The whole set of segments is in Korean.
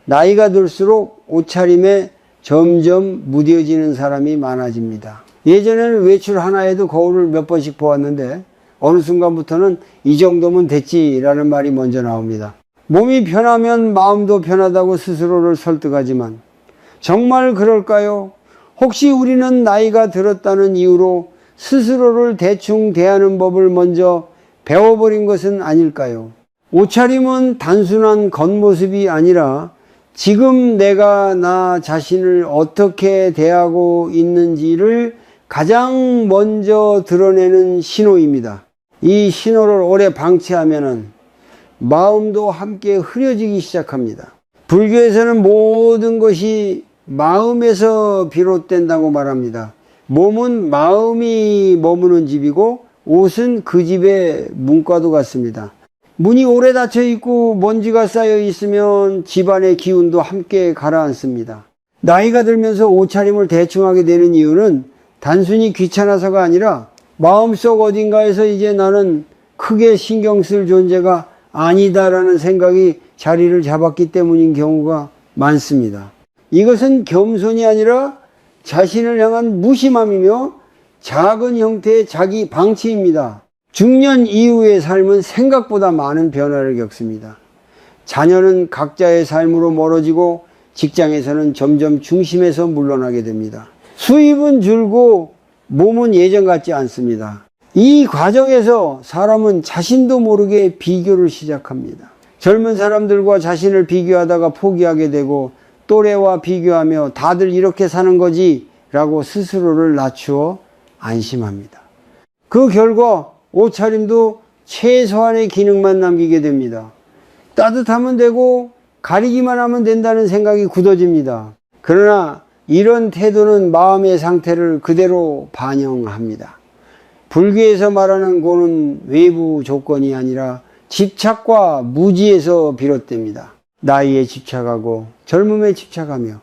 나이가 들수록 옷차림에 점점 무뎌지는 사람이 많아집니다. 예전에는 외출 하나에도 거울을 몇 번씩 보았는데 어느 순간부터는 이 정도면 됐지라는 말이 먼저 나옵니다. 몸이 편하면 마음도 편하다고 스스로를 설득하지만 정말 그럴까요? 혹시 우리는 나이가 들었다는 이유로 스스로를 대충 대하는 법을 먼저 배워버린 것은 아닐까요? 옷차림은 단순한 겉모습이 아니라 지금 내가 나 자신을 어떻게 대하고 있는지를 가장 먼저 드러내는 신호입니다. 이 신호를 오래 방치하면은 마음도 함께 흐려지기 시작합니다. 불교에서는 모든 것이 마음에서 비롯된다고 말합니다. 몸은 마음이 머무는 집이고 옷은 그 집의 문과도 같습니다. 문이 오래 닫혀 있고 먼지가 쌓여 있으면 집안의 기운도 함께 가라앉습니다. 나이가 들면서 옷차림을 대충 하게 되는 이유는 단순히 귀찮아서가 아니라 마음속 어딘가에서 이제 나는 크게 신경 쓸 존재가 아니다라는 생각이 자리를 잡았기 때문인 경우가 많습니다. 이것은 겸손이 아니라 자신을 향한 무심함이며 작은 형태의 자기 방치입니다. 중년 이후의 삶은 생각보다 많은 변화를 겪습니다. 자녀는 각자의 삶으로 멀어지고 직장에서는 점점 중심에서 물러나게 됩니다. 수입은 줄고 몸은 예전 같지 않습니다. 이 과정에서 사람은 자신도 모르게 비교를 시작합니다. 젊은 사람들과 자신을 비교하다가 포기하게 되고 또래와 비교하며 다들 이렇게 사는 거지 라고 스스로를 낮추어 안심합니다. 그 결과 옷차림도 최소한의 기능만 남기게 됩니다. 따뜻하면 되고 가리기만 하면 된다는 생각이 굳어집니다. 그러나 이런 태도는 마음의 상태를 그대로 반영합니다. 불교에서 말하는 고는 외부 조건이 아니라 집착과 무지에서 비롯됩니다. 나이에 집착하고 젊음에 집착하며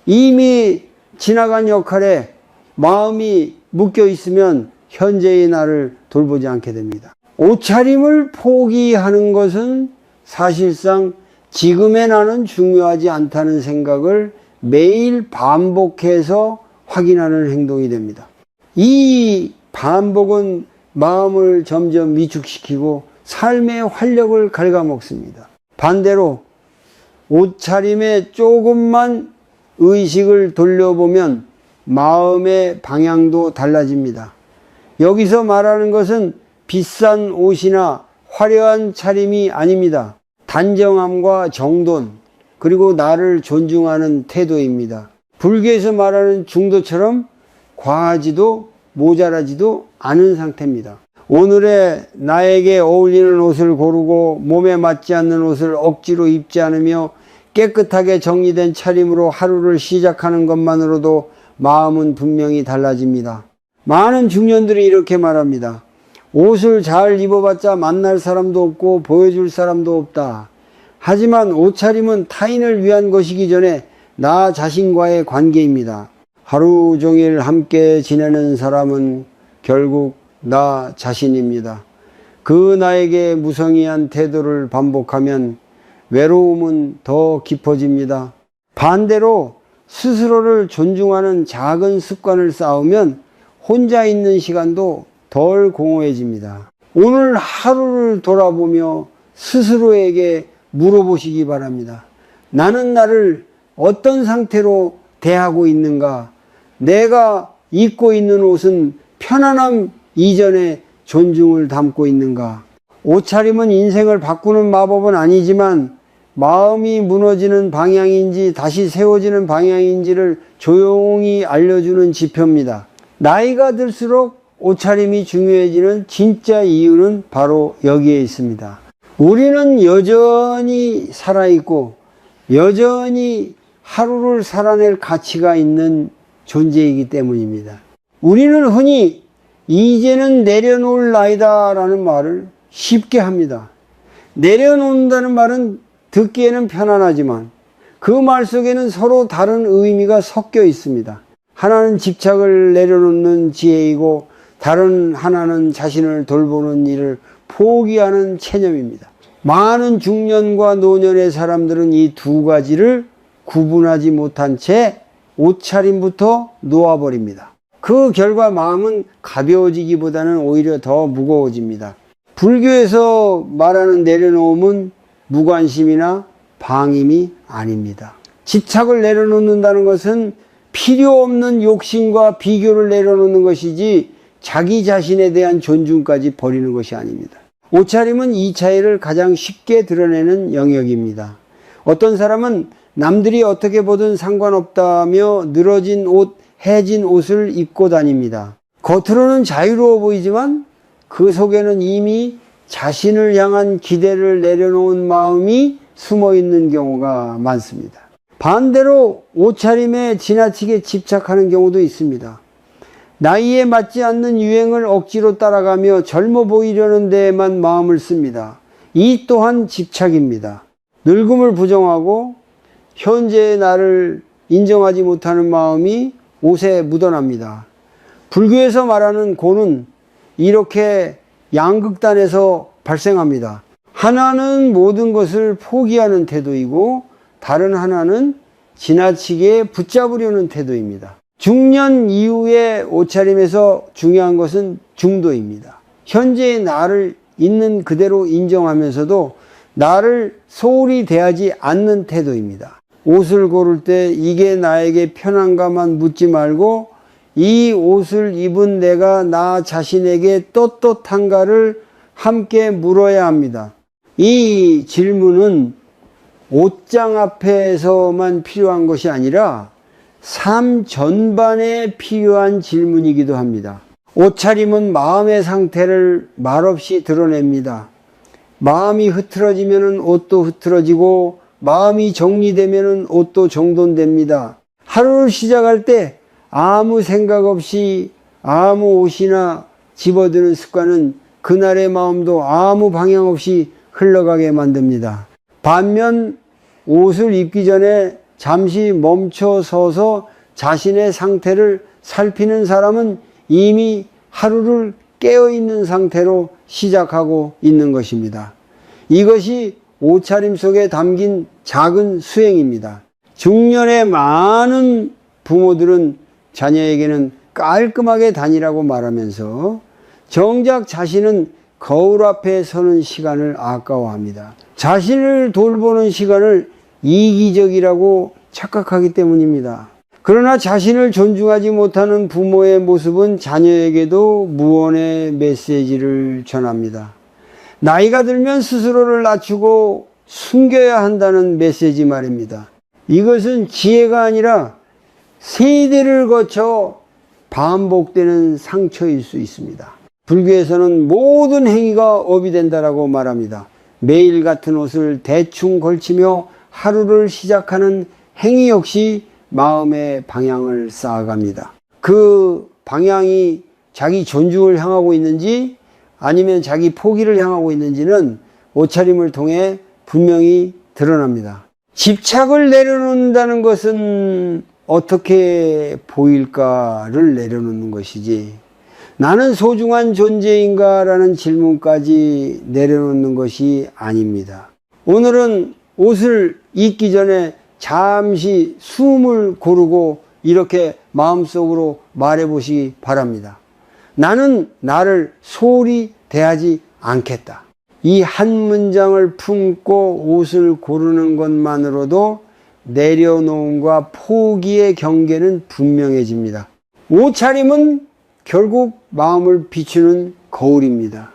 이미 지나간 역할에 마음이 묶여 있으면 현재의 나를 돌보지 않게 됩니다. 옷차림을 포기하는 것은 사실상 지금의 나는 중요하지 않다는 생각을 매일 반복해서 확인하는 행동이 됩니다. 이 반복은 마음을 점점 위축시키고 삶의 활력을 갉아먹습니다. 반대로 옷차림에 조금만 의식을 돌려보면 마음의 방향도 달라집니다. 여기서 말하는 것은 비싼 옷이나 화려한 차림이 아닙니다. 단정함과 정돈, 그리고 나를 존중하는 태도입니다. 불교에서 말하는 중도처럼 과하지도 모자라지도 않은 상태입니다. 오늘의 나에게 어울리는 옷을 고르고 몸에 맞지 않는 옷을 억지로 입지 않으며 깨끗하게 정리된 차림으로 하루를 시작하는 것만으로도 마음은 분명히 달라집니다. 많은 중년들이 이렇게 말합니다. 옷을 잘 입어봤자 만날 사람도 없고 보여줄 사람도 없다. 하지만 옷차림은 타인을 위한 것이기 전에 나 자신과의 관계입니다. 하루 종일 함께 지내는 사람은 결국 나 자신입니다. 그 나에게 무성의한 태도를 반복하면 외로움은 더 깊어집니다. 반대로 스스로를 존중하는 작은 습관을 쌓으면 혼자 있는 시간도 덜 공허해집니다. 오늘 하루를 돌아보며 스스로에게 물어보시기 바랍니다. 나는 나를 어떤 상태로 대하고 있는가? 내가 입고 있는 옷은 편안함 이전에 존중을 담고 있는가? 옷차림은 인생을 바꾸는 마법은 아니지만 마음이 무너지는 방향인지 다시 세워지는 방향인지를 조용히 알려주는 지표입니다. 나이가 들수록 옷차림이 중요해지는 진짜 이유는 바로 여기에 있습니다. 우리는 여전히 살아있고 여전히 하루를 살아낼 가치가 있는 존재이기 때문입니다. 우리는 흔히 이제는 내려놓을 나이다 라는 말을 쉽게 합니다. 내려놓는다는 말은 듣기에는 편안하지만 그 말 속에는 서로 다른 의미가 섞여 있습니다. 하나는 집착을 내려놓는 지혜이고 다른 하나는 자신을 돌보는 일을 포기하는 체념입니다. 많은 중년과 노년의 사람들은 이 두 가지를 구분하지 못한 채 옷차림부터 놓아버립니다. 그 결과 마음은 가벼워지기보다는 오히려 더 무거워집니다. 불교에서 말하는 내려놓음은 무관심이나 방임이 아닙니다. 집착을 내려놓는다는 것은 필요 없는 욕심과 비교를 내려놓는 것이지 자기 자신에 대한 존중까지 버리는 것이 아닙니다. 옷차림은 이 차이를 가장 쉽게 드러내는 영역입니다. 어떤 사람은 남들이 어떻게 보든 상관없다며 늘어진 옷, 해진 옷을 입고 다닙니다. 겉으로는 자유로워 보이지만 그 속에는 이미 자신을 향한 기대를 내려놓은 마음이 숨어 있는 경우가 많습니다. 반대로 옷차림에 지나치게 집착하는 경우도 있습니다. 나이에 맞지 않는 유행을 억지로 따라가며 젊어 보이려는 데에만 마음을 씁니다. 이 또한 집착입니다. 늙음을 부정하고 현재의 나를 인정하지 못하는 마음이 옷에 묻어납니다. 불교에서 말하는 고는 이렇게 양극단에서 발생합니다. 하나는 모든 것을 포기하는 태도이고 다른 하나는 지나치게 붙잡으려는 태도입니다. 중년 이후의 옷차림에서 중요한 것은 중도입니다. 현재의 나를 있는 그대로 인정하면서도 나를 소홀히 대하지 않는 태도입니다. 옷을 고를 때 이게 나에게 편한가만 묻지 말고 이 옷을 입은 내가 나 자신에게 떳떳한가를 함께 물어야 합니다. 이 질문은 옷장 앞에서만 필요한 것이 아니라 삶 전반에 필요한 질문이기도 합니다. 옷차림은 마음의 상태를 말없이 드러냅니다. 마음이 흐트러지면 옷도 흐트러지고 마음이 정리되면 옷도 정돈됩니다. 하루를 시작할 때 아무 생각 없이 아무 옷이나 집어드는 습관은 그날의 마음도 아무 방향 없이 흘러가게 만듭니다. 반면 옷을 입기 전에 잠시 멈춰 서서 자신의 상태를 살피는 사람은 이미 하루를 깨어있는 상태로 시작하고 있는 것입니다. 이것이 옷차림 속에 담긴 작은 수행입니다. 중년의 많은 부모들은 자녀에게는 깔끔하게 다니라고 말하면서 정작 자신은 거울 앞에 서는 시간을 아까워합니다. 자신을 돌보는 시간을 이기적이라고 착각하기 때문입니다. 그러나 자신을 존중하지 못하는 부모의 모습은 자녀에게도 무언의 메시지를 전합니다. 나이가 들면 스스로를 낮추고 숨겨야 한다는 메시지 말입니다. 이것은 지혜가 아니라 세대를 거쳐 반복되는 상처일 수 있습니다. 불교에서는 모든 행위가 업이 된다라고 말합니다. 매일 같은 옷을 대충 걸치며 하루를 시작하는 행위 역시 마음의 방향을 쌓아갑니다. 그 방향이 자기 존중을 향하고 있는지 아니면 자기 포기를 향하고 있는지는 옷차림을 통해 분명히 드러납니다. 집착을 내려놓는다는 것은 어떻게 보일까를 내려놓는 것이지 나는 소중한 존재인가 라는 질문까지 내려놓는 것이 아닙니다. 오늘은 옷을 입기 전에 잠시 숨을 고르고 이렇게 마음속으로 말해보시기 바랍니다. 나는 나를 소홀히 대하지 않겠다. 이 한 문장을 품고 옷을 고르는 것만으로도 내려놓음과 포기의 경계는 분명해집니다. 옷차림은 결국 마음을 비추는 거울입니다.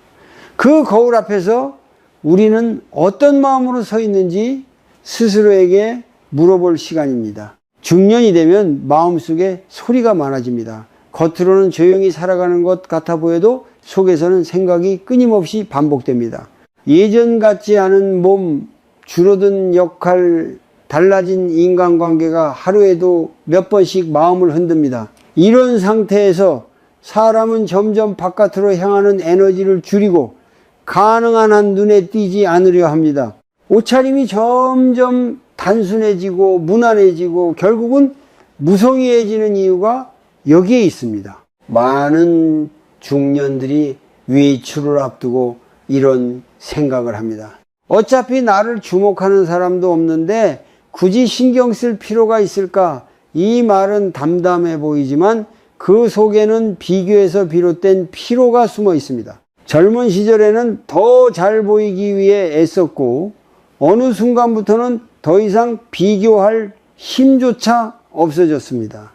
그 거울 앞에서 우리는 어떤 마음으로 서 있는지 스스로에게 물어볼 시간입니다. 중년이 되면 마음속에 소리가 많아집니다. 겉으로는 조용히 살아가는 것 같아 보여도 속에서는 생각이 끊임없이 반복됩니다. 예전 같지 않은 몸, 줄어든 역할, 달라진 인간관계가 하루에도 몇 번씩 마음을 흔듭니다. 이런 상태에서 사람은 점점 바깥으로 향하는 에너지를 줄이고 가능한 한 눈에 띄지 않으려 합니다. 옷차림이 점점 단순해지고 무난해지고 결국은 무성의해지는 이유가 여기에 있습니다. 많은 중년들이 외출을 앞두고 이런 생각을 합니다. 어차피 나를 주목하는 사람도 없는데 굳이 신경 쓸 필요가 있을까? 이 말은 담담해 보이지만 그 속에는 비교에서 비롯된 피로가 숨어 있습니다. 젊은 시절에는 더 잘 보이기 위해 애썼고 어느 순간부터는 더 이상 비교할 힘조차 없어졌습니다.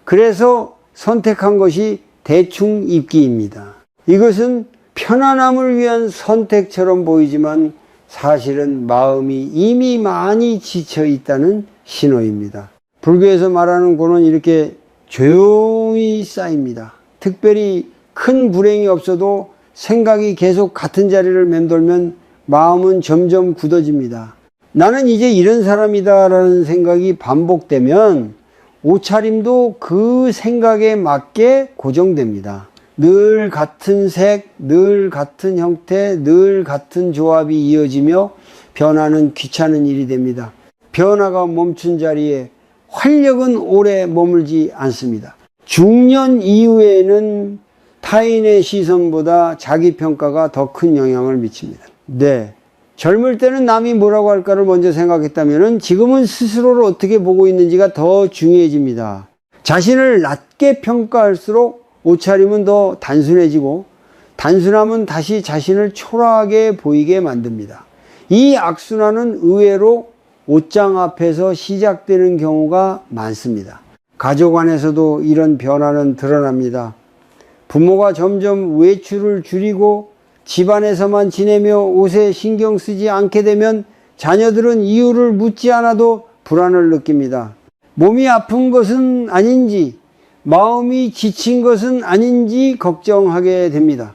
그래서 선택한 것이 대충 입기입니다. 이것은 편안함을 위한 선택처럼 보이지만 사실은 마음이 이미 많이 지쳐 있다는 신호입니다. 불교에서 말하는 고는 이렇게 조용히 쌓입니다. 특별히 큰 불행이 없어도 생각이 계속 같은 자리를 맴돌면 마음은 점점 굳어집니다. 나는 이제 이런 사람이다 라는 생각이 반복되면 옷차림도 그 생각에 맞게 고정됩니다. 늘 같은 색, 늘 같은 형태, 늘 같은 조합이 이어지며 변화는 귀찮은 일이 됩니다. 변화가 멈춘 자리에 활력은 오래 머물지 않습니다. 중년 이후에는 타인의 시선보다 자기 평가가 더 큰 영향을 미칩니다. 네. 젊을 때는 남이 뭐라고 할까를 먼저 생각했다면 지금은 스스로를 어떻게 보고 있는지가 더 중요해집니다. 자신을 낮게 평가할수록 옷차림은 더 단순해지고 단순함은 다시 자신을 초라하게 보이게 만듭니다. 이 악순환은 의외로 옷장 앞에서 시작되는 경우가 많습니다. 가족 안에서도 이런 변화는 드러납니다. 부모가 점점 외출을 줄이고 집안에서만 지내며 옷에 신경 쓰지 않게 되면 자녀들은 이유를 묻지 않아도 불안을 느낍니다. 몸이 아픈 것은 아닌지, 마음이 지친 것은 아닌지 걱정하게 됩니다.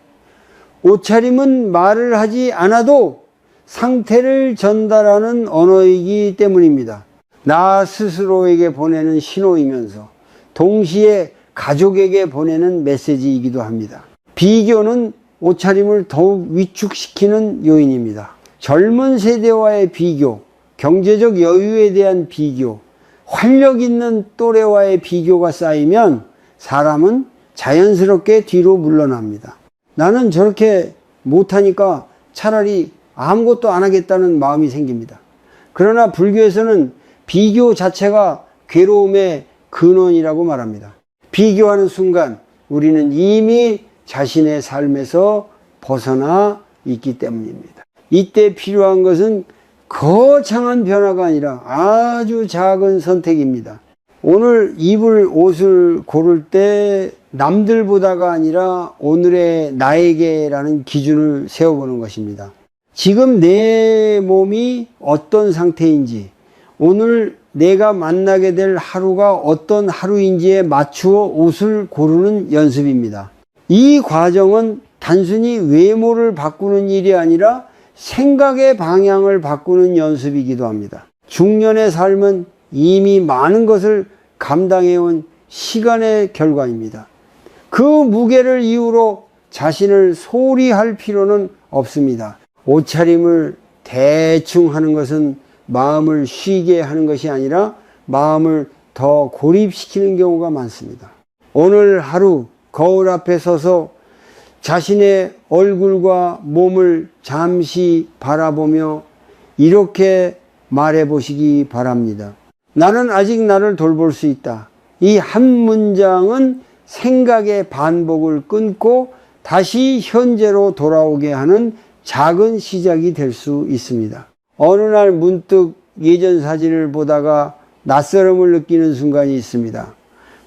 옷차림은 말을 하지 않아도 상태를 전달하는 언어이기 때문입니다. 나 스스로에게 보내는 신호이면서 동시에 가족에게 보내는 메시지이기도 합니다. 비교는 옷차림을 더욱 위축시키는 요인입니다. 젊은 세대와의 비교, 경제적 여유에 대한 비교, 활력 있는 또래와의 비교가 쌓이면 사람은 자연스럽게 뒤로 물러납니다. 나는 저렇게 못하니까 차라리 아무것도 안 하겠다는 마음이 생깁니다. 그러나 불교에서는 비교 자체가 괴로움의 근원이라고 말합니다. 비교하는 순간 우리는 이미 자신의 삶에서 벗어나 있기 때문입니다. 이때 필요한 것은 거창한 변화가 아니라 아주 작은 선택입니다. 오늘 입을 옷을 고를 때 남들보다가 아니라 오늘의 나에게라는 기준을 세워보는 것입니다. 지금 내 몸이 어떤 상태인지, 오늘 내가 만나게 될 하루가 어떤 하루인지에 맞추어 옷을 고르는 연습입니다. 이 과정은 단순히 외모를 바꾸는 일이 아니라 생각의 방향을 바꾸는 연습이기도 합니다. 중년의 삶은 이미 많은 것을 감당해온 시간의 결과입니다. 그 무게를 이유로 자신을 소홀히 할 필요는 없습니다. 옷차림을 대충 하는 것은 마음을 쉬게 하는 것이 아니라 마음을 더 고립시키는 경우가 많습니다. 오늘 하루 거울 앞에 서서 자신의 얼굴과 몸을 잠시 바라보며 이렇게 말해 보시기 바랍니다. 나는 아직 나를 돌볼 수 있다. 이 한 문장은 생각의 반복을 끊고 다시 현재로 돌아오게 하는 작은 시작이 될 수 있습니다. 어느 날 문득 예전 사진을 보다가 낯설음을 느끼는 순간이 있습니다.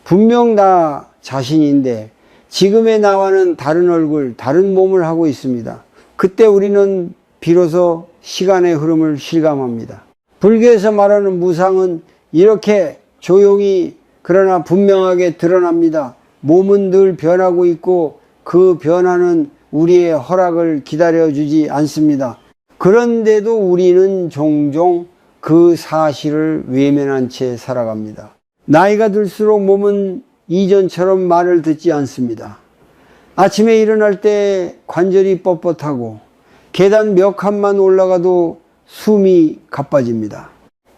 분명 나 자신인데 지금의 나와는 다른 얼굴, 다른 몸을 하고 있습니다. 그때 우리는 비로소 시간의 흐름을 실감합니다. 불교에서 말하는 무상은 이렇게 조용히 그러나 분명하게 드러납니다. 몸은 늘 변하고 있고 그 변화는 우리의 허락을 기다려주지 않습니다. 그런데도 우리는 종종 그 사실을 외면한 채 살아갑니다. 나이가 들수록 몸은 이전처럼 말을 듣지 않습니다. 아침에 일어날 때 관절이 뻣뻣하고 계단 몇 칸만 올라가도 숨이 가빠집니다.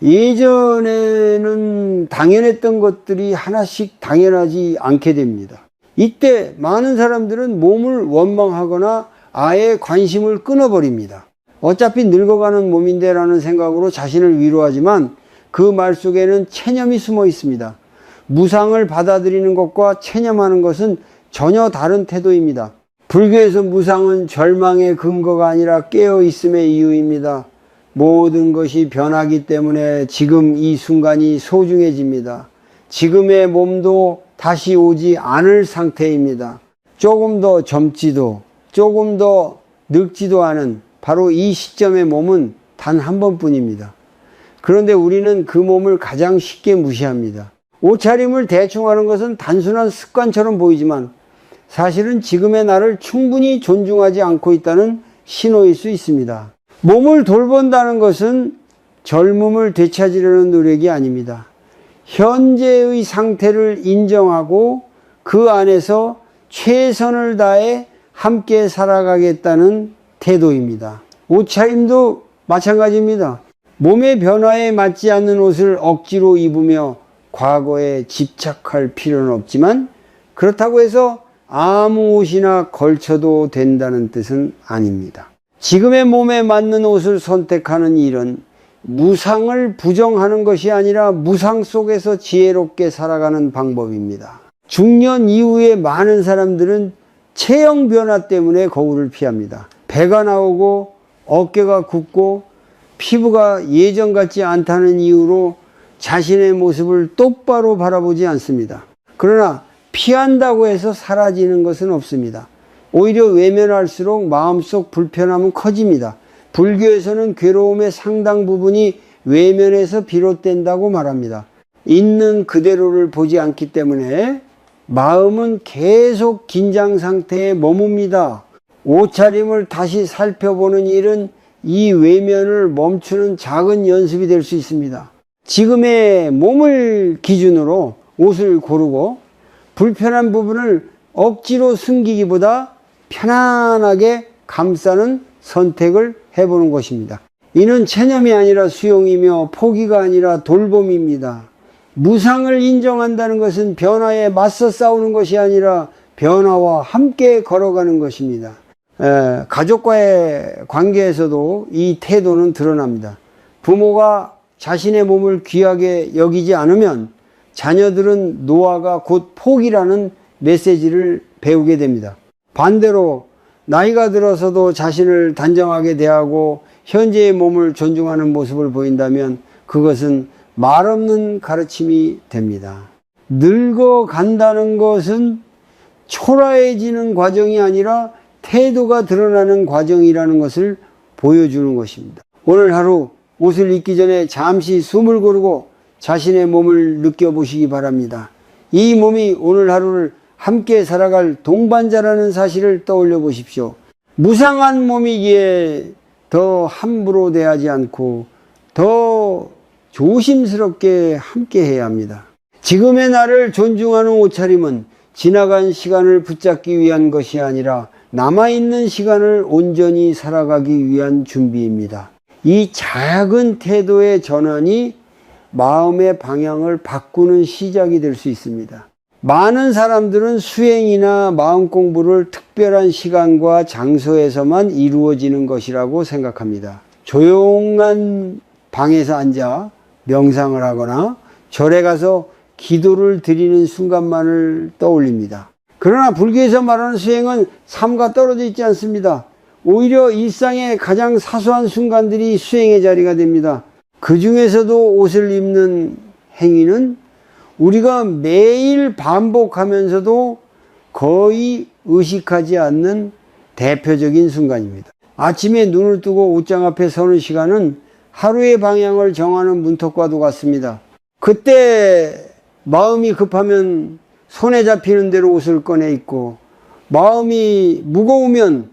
예전에는 당연했던 것들이 하나씩 당연하지 않게 됩니다. 이때 많은 사람들은 몸을 원망하거나 아예 관심을 끊어버립니다. 어차피 늙어가는 몸인데 라는 생각으로 자신을 위로하지만 그 말 속에는 체념이 숨어 있습니다. 무상을 받아들이는 것과 체념하는 것은 전혀 다른 태도입니다. 불교에서 무상은 절망의 근거가 아니라 깨어있음의 이유입니다. 모든 것이 변하기 때문에 지금 이 순간이 소중해집니다. 지금의 몸도 다시 오지 않을 상태입니다. 조금 더 젊지도 조금 더 늙지도 않은 바로 이 시점의 몸은 단 한 번뿐입니다. 그런데 우리는 그 몸을 가장 쉽게 무시합니다. 옷차림을 대충 하는 것은 단순한 습관처럼 보이지만 사실은 지금의 나를 충분히 존중하지 않고 있다는 신호일 수 있습니다. 몸을 돌본다는 것은 젊음을 되찾으려는 노력이 아닙니다. 현재의 상태를 인정하고 그 안에서 최선을 다해 함께 살아가겠다는 태도입니다. 옷차림도 마찬가지입니다. 몸의 변화에 맞지 않는 옷을 억지로 입으며 과거에 집착할 필요는 없지만 그렇다고 해서 아무 옷이나 걸쳐도 된다는 뜻은 아닙니다. 지금의 몸에 맞는 옷을 선택하는 일은 무상을 부정하는 것이 아니라 무상 속에서 지혜롭게 살아가는 방법입니다. 중년 이후에 많은 사람들은 체형 변화 때문에 거울을 피합니다. 배가 나오고 어깨가 굽고 피부가 예전 같지 않다는 이유로 자신의 모습을 똑바로 바라보지 않습니다. 그러나 피한다고 해서 사라지는 것은 없습니다. 오히려 외면할수록 마음속 불편함은 커집니다. 불교에서는 괴로움의 상당 부분이 외면에서 비롯된다고 말합니다. 있는 그대로를 보지 않기 때문에 마음은 계속 긴장 상태에 머뭅니다. 옷차림을 다시 살펴보는 일은 이 외면을 멈추는 작은 연습이 될 수 있습니다. 지금의 몸을 기준으로 옷을 고르고 불편한 부분을 억지로 숨기기보다 편안하게 감싸는 선택을 해보는 것입니다. 이는 체념이 아니라 수용이며 포기가 아니라 돌봄입니다. 무상을 인정한다는 것은 변화에 맞서 싸우는 것이 아니라 변화와 함께 걸어가는 것입니다. 가족과의 관계에서도 이 태도는 드러납니다. 부모가 자신의 몸을 귀하게 여기지 않으면 자녀들은 노화가 곧 포기라는 메시지를 배우게 됩니다. 반대로 나이가 들어서도 자신을 단정하게 대하고 현재의 몸을 존중하는 모습을 보인다면 그것은 말없는 가르침이 됩니다. 늙어간다는 것은 초라해지는 과정이 아니라 태도가 드러나는 과정이라는 것을 보여주는 것입니다. 오늘 하루 옷을 입기 전에 잠시 숨을 고르고 자신의 몸을 느껴보시기 바랍니다. 이 몸이 오늘 하루를 함께 살아갈 동반자라는 사실을 떠올려 보십시오. 무상한 몸이기에 더 함부로 대하지 않고 더 조심스럽게 함께 해야 합니다. 지금의 나를 존중하는 옷차림은 지나간 시간을 붙잡기 위한 것이 아니라 남아있는 시간을 온전히 살아가기 위한 준비입니다. 이 작은 태도의 전환이 마음의 방향을 바꾸는 시작이 될 수 있습니다. 많은 사람들은 수행이나 마음 공부를 특별한 시간과 장소에서만 이루어지는 것이라고 생각합니다. 조용한 방에서 앉아 명상을 하거나 절에 가서 기도를 드리는 순간만을 떠올립니다. 그러나 불교에서 말하는 수행은 삶과 떨어져 있지 않습니다. 오히려 일상의 가장 사소한 순간들이 수행의 자리가 됩니다. 그 중에서도 옷을 입는 행위는 우리가 매일 반복하면서도 거의 의식하지 않는 대표적인 순간입니다. 아침에 눈을 뜨고 옷장 앞에 서는 시간은 하루의 방향을 정하는 문턱과도 같습니다. 그때 마음이 급하면 손에 잡히는 대로 옷을 꺼내 입고 마음이 무거우면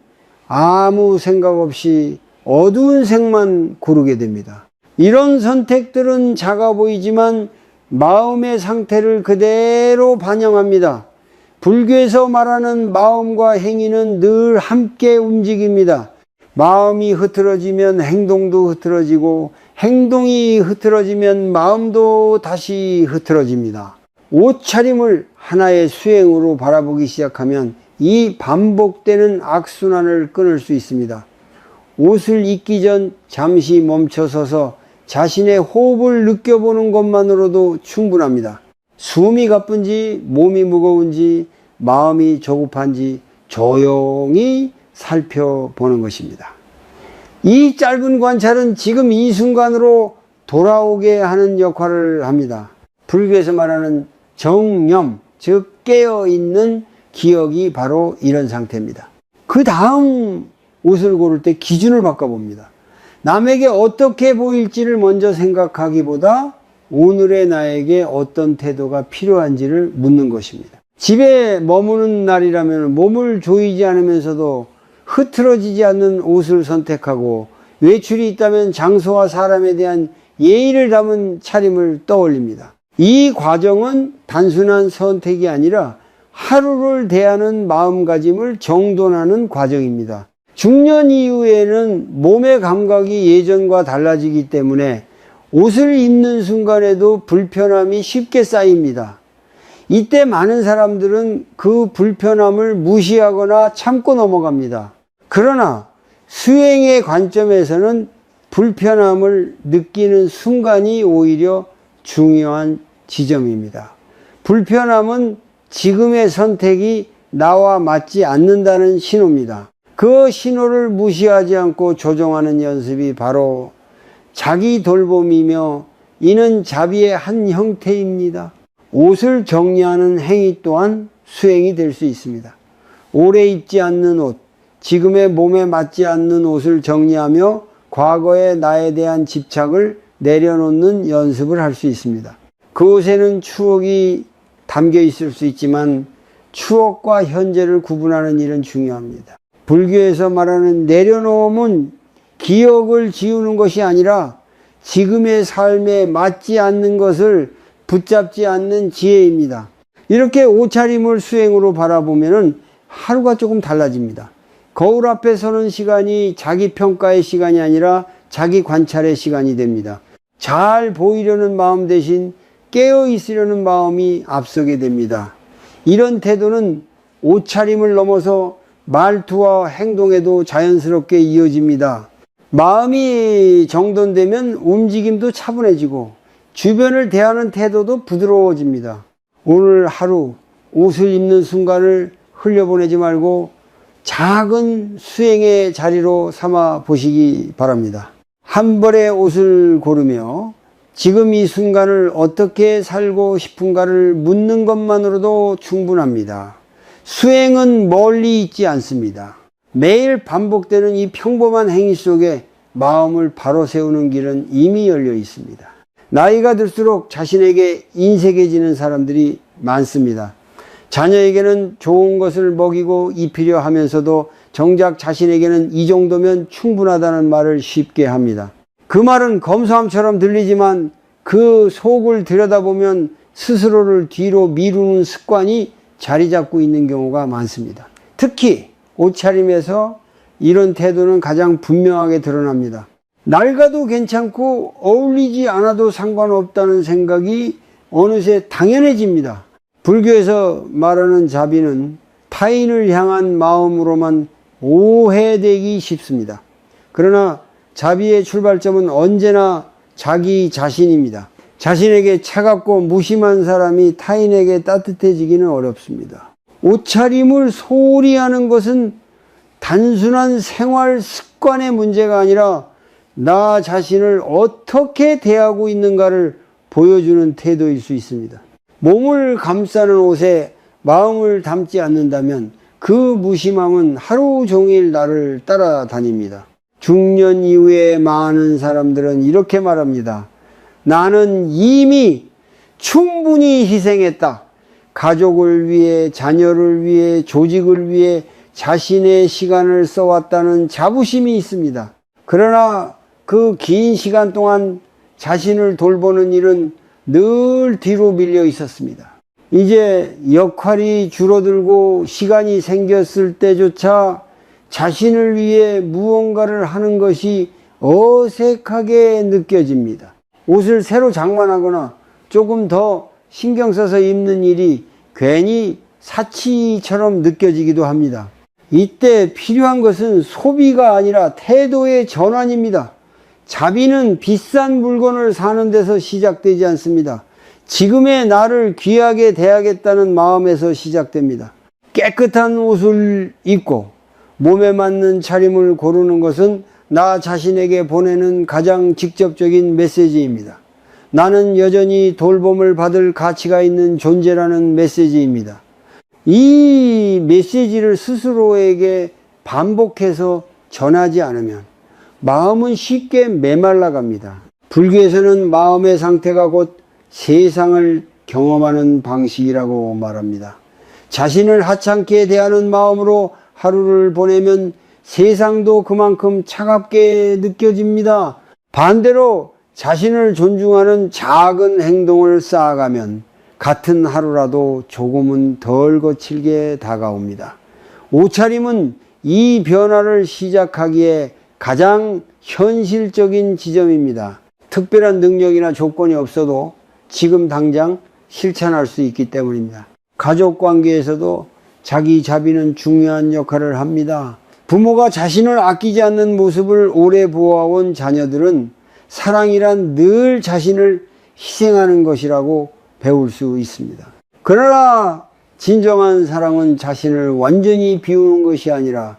아무 생각 없이 어두운 색만 고르게 됩니다. 이런 선택들은 작아 보이지만 마음의 상태를 그대로 반영합니다. 불교에서 말하는 마음과 행위는 늘 함께 움직입니다. 마음이 흐트러지면 행동도 흐트러지고 행동이 흐트러지면 마음도 다시 흐트러집니다. 옷차림을 하나의 수행으로 바라보기 시작하면 이 반복되는 악순환을 끊을 수 있습니다. 옷을 입기 전 잠시 멈춰서서 자신의 호흡을 느껴보는 것만으로도 충분합니다. 숨이 가쁜지 몸이 무거운지 마음이 조급한지 조용히 살펴보는 것입니다. 이 짧은 관찰은 지금 이 순간으로 돌아오게 하는 역할을 합니다. 불교에서 말하는 정념, 즉 깨어있는 기억이 바로 이런 상태입니다. 그 다음 옷을 고를 때 기준을 바꿔봅니다. 남에게 어떻게 보일지를 먼저 생각하기보다 오늘의 나에게 어떤 태도가 필요한지를 묻는 것입니다. 집에 머무는 날이라면 몸을 조이지 않으면서도 흐트러지지 않는 옷을 선택하고, 외출이 있다면 장소와 사람에 대한 예의를 담은 차림을 떠올립니다. 이 과정은 단순한 선택이 아니라 하루를 대하는 마음가짐을 정돈하는 과정입니다. 중년 이후에는 몸의 감각이 예전과 달라지기 때문에 옷을 입는 순간에도 불편함이 쉽게 쌓입니다. 이때 많은 사람들은 그 불편함을 무시하거나 참고 넘어갑니다. 그러나 수행의 관점에서는 불편함을 느끼는 순간이 오히려 중요한 지점입니다. 불편함은 지금의 선택이 나와 맞지 않는다는 신호입니다. 그 신호를 무시하지 않고 조정하는 연습이 바로 자기 돌봄이며, 이는 자비의 한 형태입니다. 옷을 정리하는 행위 또한 수행이 될 수 있습니다. 오래 입지 않는 옷, 지금의 몸에 맞지 않는 옷을 정리하며 과거의 나에 대한 집착을 내려놓는 연습을 할 수 있습니다. 그 옷에는 추억이 담겨 있을 수 있지만 추억과 현재를 구분하는 일은 중요합니다. 불교에서 말하는 내려놓음은 기억을 지우는 것이 아니라 지금의 삶에 맞지 않는 것을 붙잡지 않는 지혜입니다. 이렇게 옷차림을 수행으로 바라보면 하루가 조금 달라집니다. 거울 앞에 서는 시간이 자기 평가의 시간이 아니라 자기 관찰의 시간이 됩니다. 잘 보이려는 마음 대신 깨어 있으려는 마음이 앞서게 됩니다. 이런 태도는 옷차림을 넘어서 말투와 행동에도 자연스럽게 이어집니다. 마음이 정돈되면 움직임도 차분해지고 주변을 대하는 태도도 부드러워집니다. 오늘 하루 옷을 입는 순간을 흘려보내지 말고 작은 수행의 자리로 삼아 보시기 바랍니다. 한 벌의 옷을 고르며 지금 이 순간을 어떻게 살고 싶은가를 묻는 것만으로도 충분합니다. 수행은 멀리 있지 않습니다. 매일 반복되는 이 평범한 행위 속에 마음을 바로 세우는 길은 이미 열려 있습니다. 나이가 들수록 자신에게 인색해지는 사람들이 많습니다. 자녀에게는 좋은 것을 먹이고 입히려 하면서도 정작 자신에게는 이 정도면 충분하다는 말을 쉽게 합니다. 그 말은 검소함처럼 들리지만 그 속을 들여다보면 스스로를 뒤로 미루는 습관이 자리 잡고 있는 경우가 많습니다. 특히 옷차림에서 이런 태도는 가장 분명하게 드러납니다. 낡아도 괜찮고 어울리지 않아도 상관없다는 생각이 어느새 당연해집니다. 불교에서 말하는 자비는 타인을 향한 마음으로만 오해되기 쉽습니다. 그러나 자비의 출발점은 언제나 자기 자신입니다. 자신에게 차갑고 무심한 사람이 타인에게 따뜻해지기는 어렵습니다. 옷차림을 소홀히 하는 것은 단순한 생활 습관의 문제가 아니라 나 자신을 어떻게 대하고 있는가를 보여주는 태도일 수 있습니다. 몸을 감싸는 옷에 마음을 담지 않는다면 그 무심함은 하루 종일 나를 따라다닙니다. 중년 이후에 많은 사람들은 이렇게 말합니다. 나는 이미 충분히 희생했다. 가족을 위해, 자녀를 위해, 조직을 위해 자신의 시간을 써왔다는 자부심이 있습니다. 그러나 그 긴 시간 동안 자신을 돌보는 일은 늘 뒤로 밀려 있었습니다. 이제 역할이 줄어들고 시간이 생겼을 때조차 자신을 위해 무언가를 하는 것이 어색하게 느껴집니다. 옷을 새로 장만하거나 조금 더 신경 써서 입는 일이 괜히 사치처럼 느껴지기도 합니다. 이때 필요한 것은 소비가 아니라 태도의 전환입니다. 자비는 비싼 물건을 사는 데서 시작되지 않습니다. 지금의 나를 귀하게 대하겠다는 마음에서 시작됩니다. 깨끗한 옷을 입고 몸에 맞는 차림을 고르는 것은 나 자신에게 보내는 가장 직접적인 메시지입니다. 나는 여전히 돌봄을 받을 가치가 있는 존재라는 메시지입니다. 이 메시지를 스스로에게 반복해서 전하지 않으면 마음은 쉽게 메말라 갑니다. 불교에서는 마음의 상태가 곧 세상을 경험하는 방식이라고 말합니다. 자신을 하찮게 대하는 마음으로 하루를 보내면 세상도 그만큼 차갑게 느껴집니다. 반대로 자신을 존중하는 작은 행동을 쌓아가면 같은 하루라도 조금은 덜 거칠게 다가옵니다. 옷차림은 이 변화를 시작하기에 가장 현실적인 지점입니다. 특별한 능력이나 조건이 없어도 지금 당장 실천할 수 있기 때문입니다. 가족 관계에서도 자기 자비는 중요한 역할을 합니다. 부모가 자신을 아끼지 않는 모습을 오래 보아온 자녀들은 사랑이란 늘 자신을 희생하는 것이라고 배울 수 있습니다. 그러나 진정한 사랑은 자신을 완전히 비우는 것이 아니라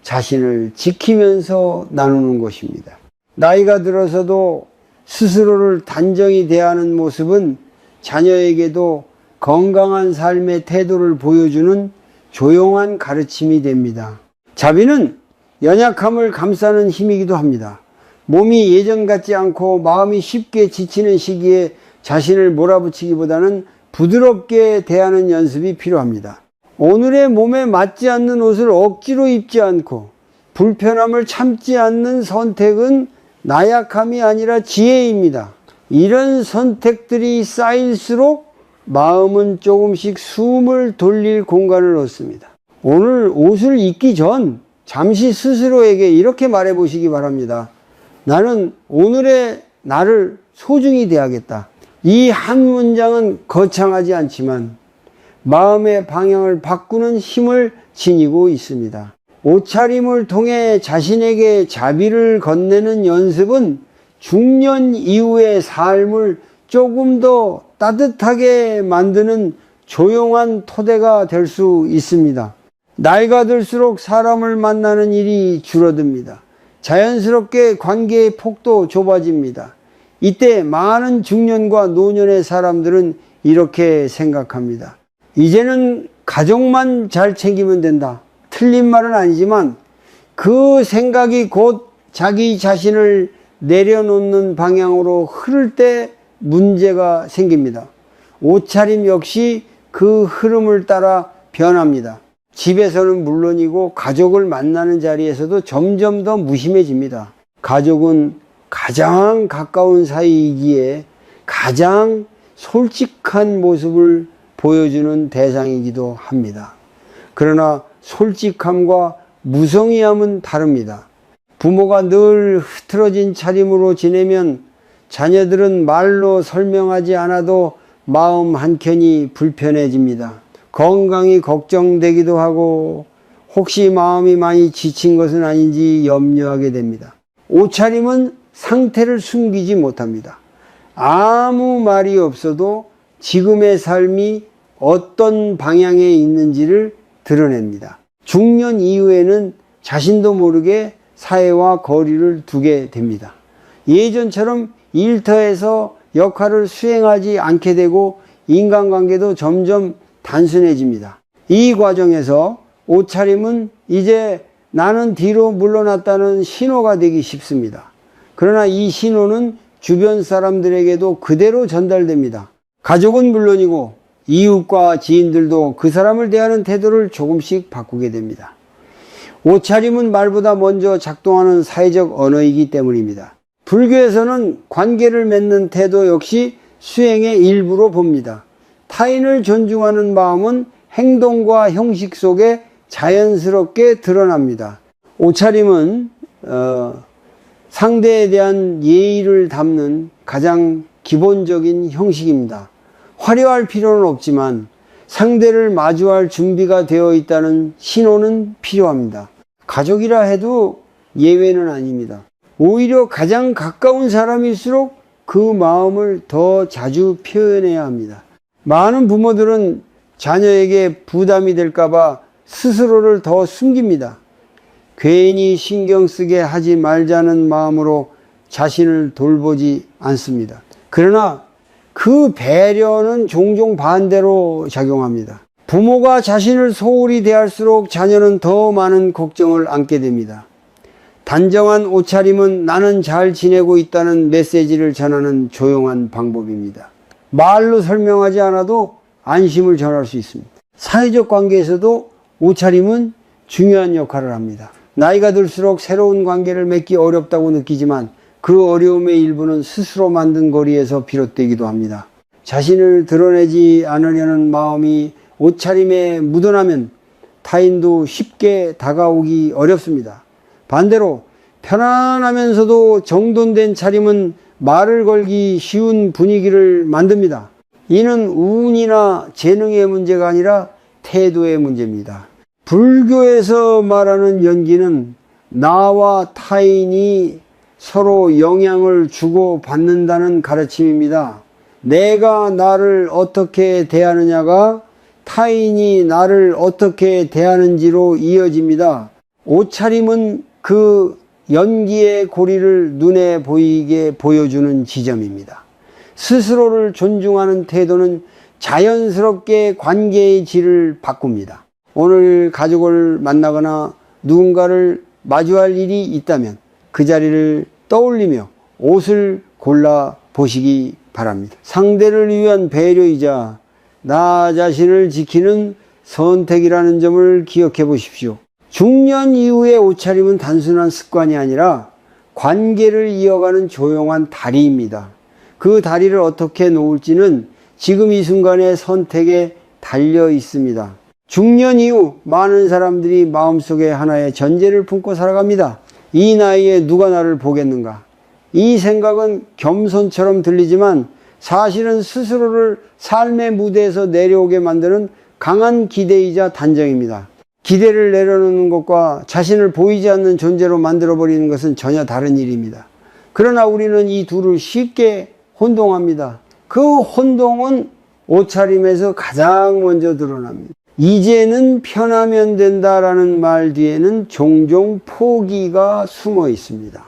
자신을 지키면서 나누는 것입니다. 나이가 들어서도 스스로를 단정히 대하는 모습은 자녀에게도 건강한 삶의 태도를 보여주는 조용한 가르침이 됩니다. 자비는 연약함을 감싸는 힘이기도 합니다. 몸이 예전 같지 않고 마음이 쉽게 지치는 시기에 자신을 몰아붙이기보다는 부드럽게 대하는 연습이 필요합니다. 오늘의 몸에 맞지 않는 옷을 억지로 입지 않고 불편함을 참지 않는 선택은 나약함이 아니라 지혜입니다. 이런 선택들이 쌓일수록 마음은 조금씩 숨을 돌릴 공간을 얻습니다. 오늘 옷을 입기 전 잠시 스스로에게 이렇게 말해 보시기 바랍니다. 나는 오늘의 나를 소중히 대하겠다. 이 한 문장은 거창하지 않지만 마음의 방향을 바꾸는 힘을 지니고 있습니다. 옷차림을 통해 자신에게 자비를 건네는 연습은 중년 이후의 삶을 조금 더 따뜻하게 만드는 조용한 토대가 될 수 있습니다. 나이가 들수록 사람을 만나는 일이 줄어듭니다. 자연스럽게 관계의 폭도 좁아집니다. 이때 많은 중년과 노년의 사람들은 이렇게 생각합니다. 이제는 가족만 잘 챙기면 된다. 틀린 말은 아니지만 그 생각이 곧 자기 자신을 내려놓는 방향으로 흐를 때 문제가 생깁니다. 옷차림 역시 그 흐름을 따라 변합니다. 집에서는 물론이고 가족을 만나는 자리에서도 점점 더 무심해집니다. 가족은 가장 가까운 사이이기에 가장 솔직한 모습을 보여주는 대상이기도 합니다. 그러나 솔직함과 무성의함은 다릅니다. 부모가 늘 흐트러진 차림으로 지내면 자녀들은 말로 설명하지 않아도 마음 한켠이 불편해집니다. 건강이 걱정되기도 하고 혹시 마음이 많이 지친 것은 아닌지 염려하게 됩니다. 옷차림은 상태를 숨기지 못합니다. 아무 말이 없어도 지금의 삶이 어떤 방향에 있는지를 드러냅니다. 중년 이후에는 자신도 모르게 사회와 거리를 두게 됩니다. 예전처럼 일터에서 역할을 수행하지 않게 되고 인간관계도 점점 단순해집니다. 이 과정에서 옷차림은 이제 나는 뒤로 물러났다는 신호가 되기 쉽습니다. 그러나 이 신호는 주변 사람들에게도 그대로 전달됩니다. 가족은 물론이고 이웃과 지인들도 그 사람을 대하는 태도를 조금씩 바꾸게 됩니다. 옷차림은 말보다 먼저 작동하는 사회적 언어이기 때문입니다. 불교에서는 관계를 맺는 태도 역시 수행의 일부로 봅니다. 타인을 존중하는 마음은 행동과 형식 속에 자연스럽게 드러납니다. 옷차림은 상대에 대한 예의를 담는 가장 기본적인 형식입니다. 화려할 필요는 없지만 상대를 마주할 준비가 되어 있다는 신호는 필요합니다. 가족이라 해도 예외는 아닙니다. 오히려 가장 가까운 사람일수록 그 마음을 더 자주 표현해야 합니다. 많은 부모들은 자녀에게 부담이 될까봐 스스로를 더 숨깁니다. 괜히 신경 쓰게 하지 말자는 마음으로 자신을 돌보지 않습니다. 그러나 그 배려는 종종 반대로 작용합니다. 부모가 자신을 소홀히 대할수록 자녀는 더 많은 걱정을 안게 됩니다. 단정한 옷차림은 나는 잘 지내고 있다는 메시지를 전하는 조용한 방법입니다. 말로 설명하지 않아도 안심을 전할 수 있습니다. 사회적 관계에서도 옷차림은 중요한 역할을 합니다. 나이가 들수록 새로운 관계를 맺기 어렵다고 느끼지만 그 어려움의 일부는 스스로 만든 거리에서 비롯되기도 합니다. 자신을 드러내지 않으려는 마음이 옷차림에 묻어나면 타인도 쉽게 다가오기 어렵습니다. 반대로 편안하면서도 정돈된 차림은 말을 걸기 쉬운 분위기를 만듭니다. 이는 운이나 재능의 문제가 아니라 태도의 문제입니다. 불교에서 말하는 연기는 나와 타인이 서로 영향을 주고 받는다는 가르침입니다. 내가 나를 어떻게 대하느냐가 타인이 나를 어떻게 대하는지로 이어집니다. 옷차림은 그 연기의 고리를 눈에 보이게 보여주는 지점입니다. 스스로를 존중하는 태도는 자연스럽게 관계의 질을 바꿉니다. 오늘 가족을 만나거나 누군가를 마주할 일이 있다면 그 자리를 떠올리며 옷을 골라 보시기 바랍니다. 상대를 위한 배려이자 나 자신을 지키는 선택이라는 점을 기억해 보십시오. 중년 이후의 옷차림은 단순한 습관이 아니라 관계를 이어가는 조용한 다리입니다. 그 다리를 어떻게 놓을지는 지금 이 순간의 선택에 달려 있습니다. 중년 이후 많은 사람들이 마음속에 하나의 전제를 품고 살아갑니다. 이 나이에 누가 나를 보겠는가? 이 생각은 겸손처럼 들리지만 사실은 스스로를 삶의 무대에서 내려오게 만드는 강한 기대이자 단정입니다. 기대를 내려놓는 것과 자신을 보이지 않는 존재로 만들어버리는 것은 전혀 다른 일입니다. 그러나 우리는 이 둘을 쉽게 혼동합니다. 그 혼동은 옷차림에서 가장 먼저 드러납니다. 이제는 편하면 된다라는 말 뒤에는 종종 포기가 숨어 있습니다.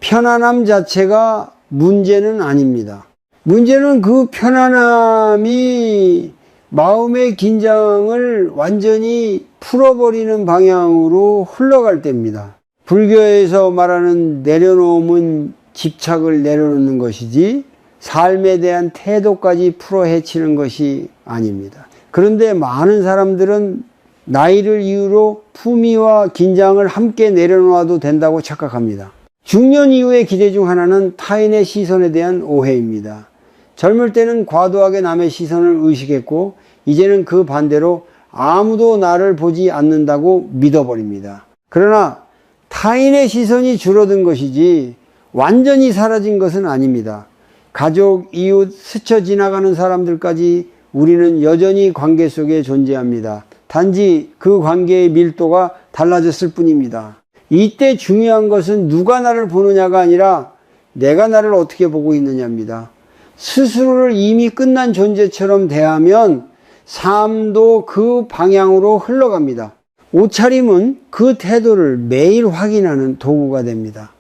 편안함 자체가 문제는 아닙니다. 문제는 그 편안함이 마음의 긴장을 완전히 풀어버리는 방향으로 흘러갈 때입니다. 불교에서 말하는 내려놓음은 집착을 내려놓는 것이지 삶에 대한 태도까지 풀어헤치는 것이 아닙니다. 그런데 많은 사람들은 나이를 이유로 품위와 긴장을 함께 내려놓아도 된다고 착각합니다. 중년 이후의 기대 중 하나는 타인의 시선에 대한 오해입니다. 젊을 때는 과도하게 남의 시선을 의식했고 이제는 그 반대로 아무도 나를 보지 않는다고 믿어버립니다. 그러나 타인의 시선이 줄어든 것이지 완전히 사라진 것은 아닙니다. 가족, 이웃, 스쳐 지나가는 사람들까지 우리는 여전히 관계 속에 존재합니다. 단지 그 관계의 밀도가 달라졌을 뿐입니다. 이때 중요한 것은 누가 나를 보느냐가 아니라 내가 나를 어떻게 보고 있느냐입니다. 스스로를 이미 끝난 존재처럼 대하면 삶도 그 방향으로 흘러갑니다. 옷차림은 그 태도를 매일 확인하는 도구가 됩니다.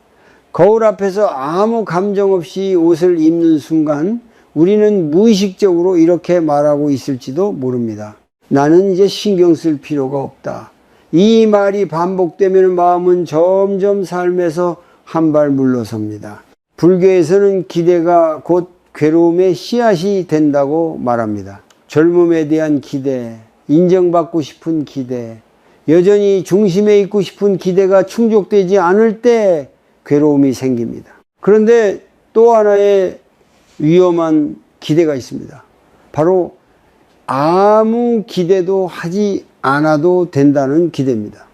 거울 앞에서 아무 감정 없이 옷을 입는 순간 우리는 무의식적으로 이렇게 말하고 있을지도 모릅니다. 나는 이제 신경 쓸 필요가 없다. 이 말이 반복되면 마음은 점점 삶에서 한 발 물러섭니다. 불교에서는 기대가 곧 괴로움의 씨앗이 된다고 말합니다. 젊음에 대한 기대, 인정받고 싶은 기대, 여전히 중심에 있고 싶은 기대가 충족되지 않을 때 괴로움이 생깁니다. 그런데 또 하나의 위험한 기대가 있습니다. 바로 아무 기대도 하지 않아도 된다는 기대입니다.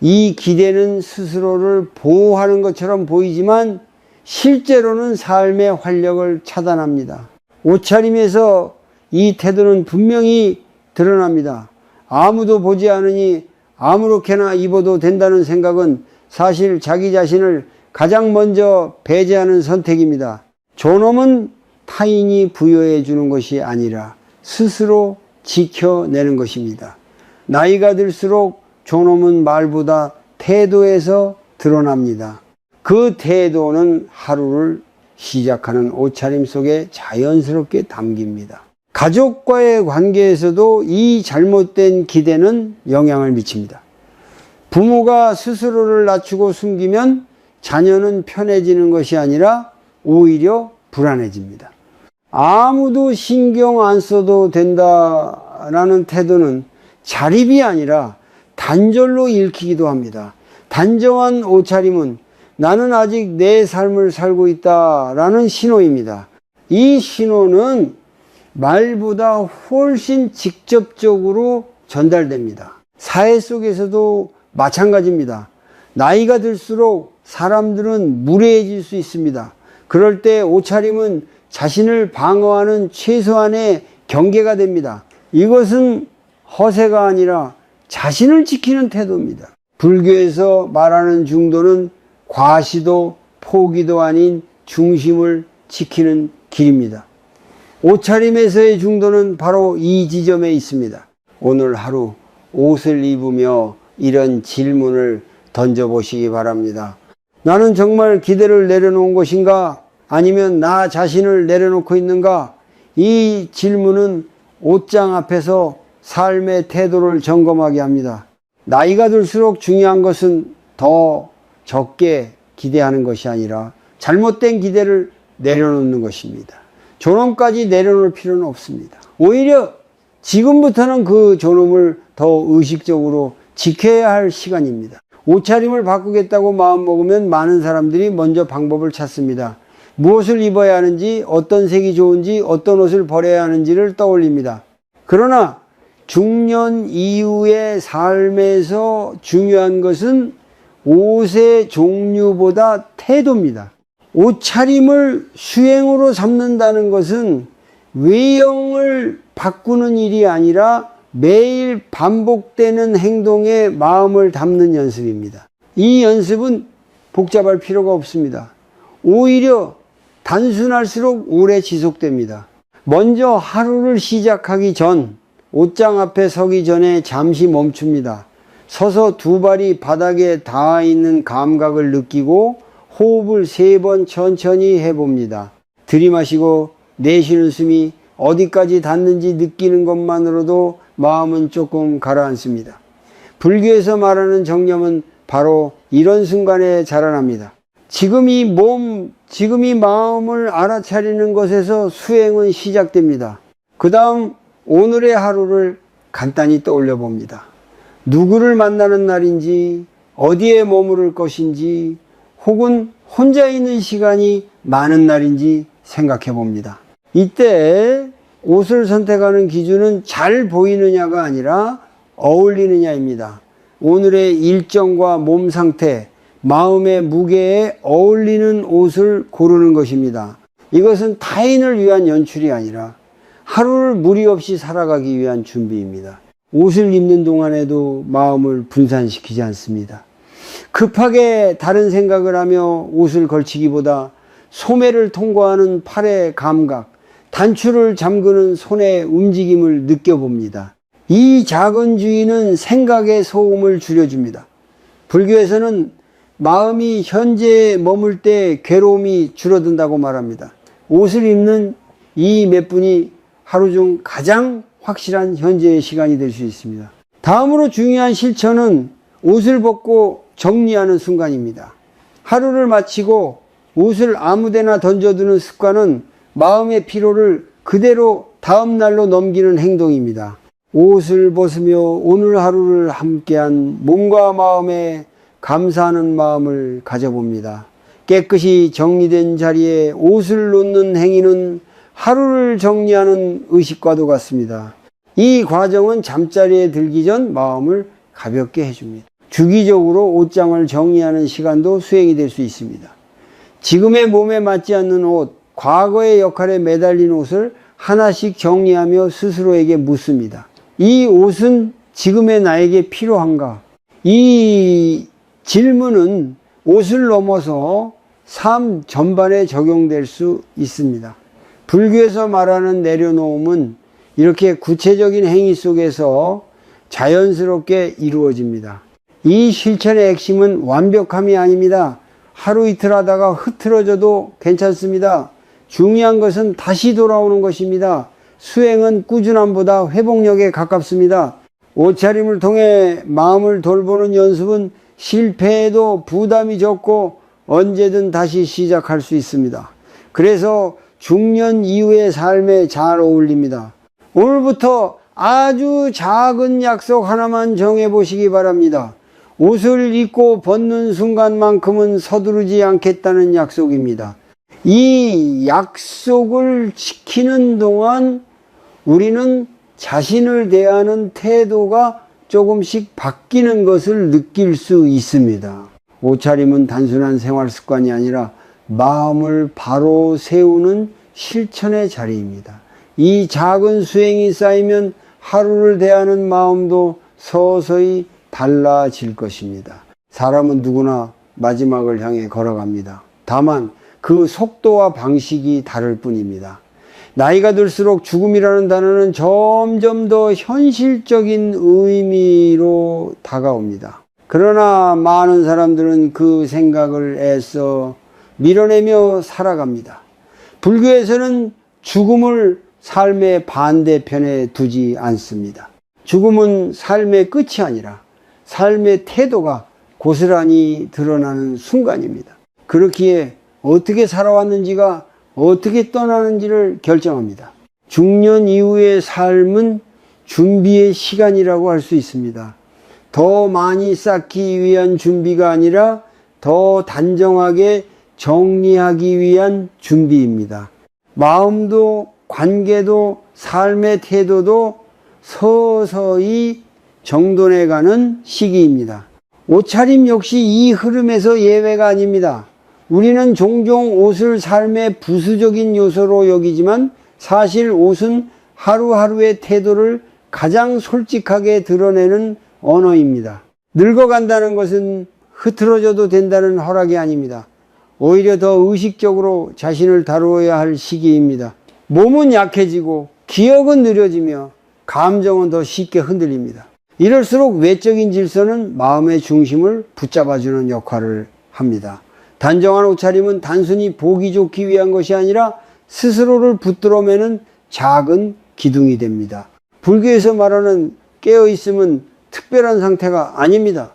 이 기대는 스스로를 보호하는 것처럼 보이지만 실제로는 삶의 활력을 차단합니다. 옷차림에서 이 태도는 분명히 드러납니다. 아무도 보지 않으니 아무렇게나 입어도 된다는 생각은 사실 자기 자신을 가장 먼저 배제하는 선택입니다. 존엄은 타인이 부여해 주는 것이 아니라 스스로 지켜내는 것입니다. 나이가 들수록 존엄은 말보다 태도에서 드러납니다. 그 태도는 하루를 시작하는 옷차림 속에 자연스럽게 담깁니다. 가족과의 관계에서도 이 잘못된 기대는 영향을 미칩니다. 부모가 스스로를 낮추고 숨기면 자녀는 편해지는 것이 아니라 오히려 불안해집니다. 아무도 신경 안 써도 된다라는 태도는 자립이 아니라 단절로 읽히기도 합니다. 단정한 옷차림은 나는 아직 내 삶을 살고 있다라는 신호입니다. 이 신호는 말보다 훨씬 직접적으로 전달됩니다. 사회 속에서도 마찬가지입니다. 나이가 들수록 사람들은 무례해질 수 있습니다. 그럴 때 옷차림은 자신을 방어하는 최소한의 경계가 됩니다. 이것은 허세가 아니라 자신을 지키는 태도입니다. 불교에서 말하는 중도는 과시도 포기도 아닌 중심을 지키는 길입니다. 옷차림에서의 중도는 바로 이 지점에 있습니다. 오늘 하루 옷을 입으며 이런 질문을 던져보시기 바랍니다. 나는 정말 기대를 내려놓은 것인가? 아니면 나 자신을 내려놓고 있는가? 이 질문은 옷장 앞에서 삶의 태도를 점검하게 합니다. 나이가 들수록 중요한 것은 더 적게 기대하는 것이 아니라 잘못된 기대를 내려놓는 것입니다. 존엄까지 내려놓을 필요는 없습니다. 오히려 지금부터는 그 존엄을 더 의식적으로 지켜야 할 시간입니다. 옷차림을 바꾸겠다고 마음먹으면 많은 사람들이 먼저 방법을 찾습니다. 무엇을 입어야 하는지, 어떤 색이 좋은지, 어떤 옷을 버려야 하는지를 떠올립니다. 그러나 중년 이후의 삶에서 중요한 것은 옷의 종류보다 태도입니다. 옷차림을 수행으로 삼는다는 것은 외형을 바꾸는 일이 아니라 매일 반복되는 행동에 마음을 담는 연습입니다. 이 연습은 복잡할 필요가 없습니다. 오히려 단순할수록 오래 지속됩니다. 먼저 하루를 시작하기 전 옷장 앞에 서기 전에 잠시 멈춥니다. 서서 두 발이 바닥에 닿아 있는 감각을 느끼고 호흡을 3번 천천히 해봅니다. 들이마시고 내쉬는 숨이 어디까지 닿는지 느끼는 것만으로도 마음은 조금 가라앉습니다. 불교에서 말하는 정념은 바로 이런 순간에 자라납니다. 지금 이 마음을 알아차리는 것에서 수행은 시작됩니다. 그 다음 오늘의 하루를 간단히 떠올려 봅니다. 누구를 만나는 날인지, 어디에 머무를 것인지, 혹은 혼자 있는 시간이 많은 날인지 생각해 봅니다. 이때 옷을 선택하는 기준은 잘 보이느냐가 아니라 어울리느냐입니다. 오늘의 일정과 몸 상태, 마음의 무게에 어울리는 옷을 고르는 것입니다. 이것은 타인을 위한 연출이 아니라 하루를 무리 없이 살아가기 위한 준비입니다. 옷을 입는 동안에도 마음을 분산시키지 않습니다. 급하게 다른 생각을 하며 옷을 걸치기보다 소매를 통과하는 팔의 감각, 단추를 잠그는 손의 움직임을 느껴봅니다. 이 작은 주의는 생각의 소음을 줄여줍니다. 불교에서는 마음이 현재에 머물 때 괴로움이 줄어든다고 말합니다. 옷을 입는 이 몇 분이 하루 중 가장 확실한 현재의 시간이 될 수 있습니다. 다음으로 중요한 실천은 옷을 벗고 정리하는 순간입니다. 하루를 마치고 옷을 아무데나 던져두는 습관은 마음의 피로를 그대로 다음 날로 넘기는 행동입니다. 옷을 벗으며 오늘 하루를 함께한 몸과 마음에 감사하는 마음을 가져봅니다. 깨끗이 정리된 자리에 옷을 놓는 행위는 하루를 정리하는 의식과도 같습니다. 이 과정은 잠자리에 들기 전 마음을 가볍게 해줍니다. 주기적으로 옷장을 정리하는 시간도 수행이 될 수 있습니다. 지금의 몸에 맞지 않는 옷, 과거의 역할에 매달린 옷을 하나씩 정리하며 스스로에게 묻습니다. 이 옷은 지금의 나에게 필요한가? 이 질문은 옷을 넘어서 삶 전반에 적용될 수 있습니다. 불교에서 말하는 내려놓음은 이렇게 구체적인 행위 속에서 자연스럽게 이루어집니다. 이 실천의 핵심은 완벽함이 아닙니다. 하루 이틀 하다가 흐트러져도 괜찮습니다. 중요한 것은 다시 돌아오는 것입니다. 수행은 꾸준함보다 회복력에 가깝습니다. 옷차림을 통해 마음을 돌보는 연습은 실패해도 부담이 적고 언제든 다시 시작할 수 있습니다. 그래서 중년 이후의 삶에 잘 어울립니다. 오늘부터 아주 작은 약속 하나만 정해보시기 바랍니다. 옷을 입고 벗는 순간만큼은 서두르지 않겠다는 약속입니다. 이 약속을 지키는 동안 우리는 자신을 대하는 태도가 조금씩 바뀌는 것을 느낄 수 있습니다. 옷차림은 단순한 생활 습관이 아니라 마음을 바로 세우는 실천의 자리입니다. 이 작은 수행이 쌓이면 하루를 대하는 마음도 서서히 달라질 것입니다. 사람은 누구나 마지막을 향해 걸어갑니다. 다만 그 속도와 방식이 다를 뿐입니다. 나이가 들수록 죽음이라는 단어는 점점 더 현실적인 의미로 다가옵니다. 그러나 많은 사람들은 그 생각을 애써 밀어내며 살아갑니다. 불교에서는 죽음을 삶의 반대편에 두지 않습니다. 죽음은 삶의 끝이 아니라 삶의 태도가 고스란히 드러나는 순간입니다. 그렇기에 어떻게 살아왔는지가 어떻게 떠나는지를 결정합니다. 중년 이후의 삶은 준비의 시간이라고 할 수 있습니다. 더 많이 쌓기 위한 준비가 아니라 더 단정하게 정리하기 위한 준비입니다. 마음도 관계도 삶의 태도도 서서히 정돈해가는 시기입니다. 옷차림 역시 이 흐름에서 예외가 아닙니다. 우리는 종종 옷을 삶의 부수적인 요소로 여기지만 사실 옷은 하루하루의 태도를 가장 솔직하게 드러내는 언어입니다. 늙어간다는 것은 흐트러져도 된다는 허락이 아닙니다. 오히려 더 의식적으로 자신을 다루어야 할 시기입니다. 몸은 약해지고 기억은 느려지며 감정은 더 쉽게 흔들립니다. 이럴수록 외적인 질서는 마음의 중심을 붙잡아주는 역할을 합니다. 단정한 옷차림은 단순히 보기 좋기 위한 것이 아니라 스스로를 붙들어매는 작은 기둥이 됩니다. 불교에서 말하는 깨어있음은 특별한 상태가 아닙니다.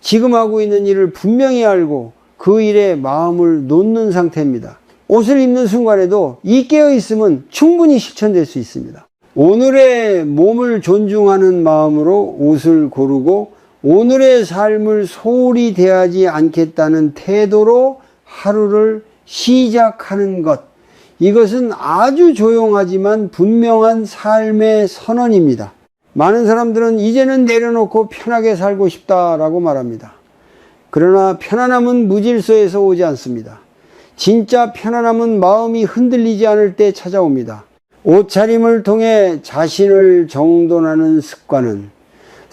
지금 하고 있는 일을 분명히 알고 그 일에 마음을 놓는 상태입니다. 옷을 입는 순간에도 이 깨어있음은 충분히 실천될 수 있습니다. 오늘의 몸을 존중하는 마음으로 옷을 고르고 오늘의 삶을 소홀히 대하지 않겠다는 태도로 하루를 시작하는 것. 이것은 아주 조용하지만 분명한 삶의 선언입니다. 많은 사람들은 이제는 내려놓고 편하게 살고 싶다라고 말합니다. 그러나 편안함은 무질서에서 오지 않습니다. 진짜 편안함은 마음이 흔들리지 않을 때 찾아옵니다. 옷차림을 통해 자신을 정돈하는 습관은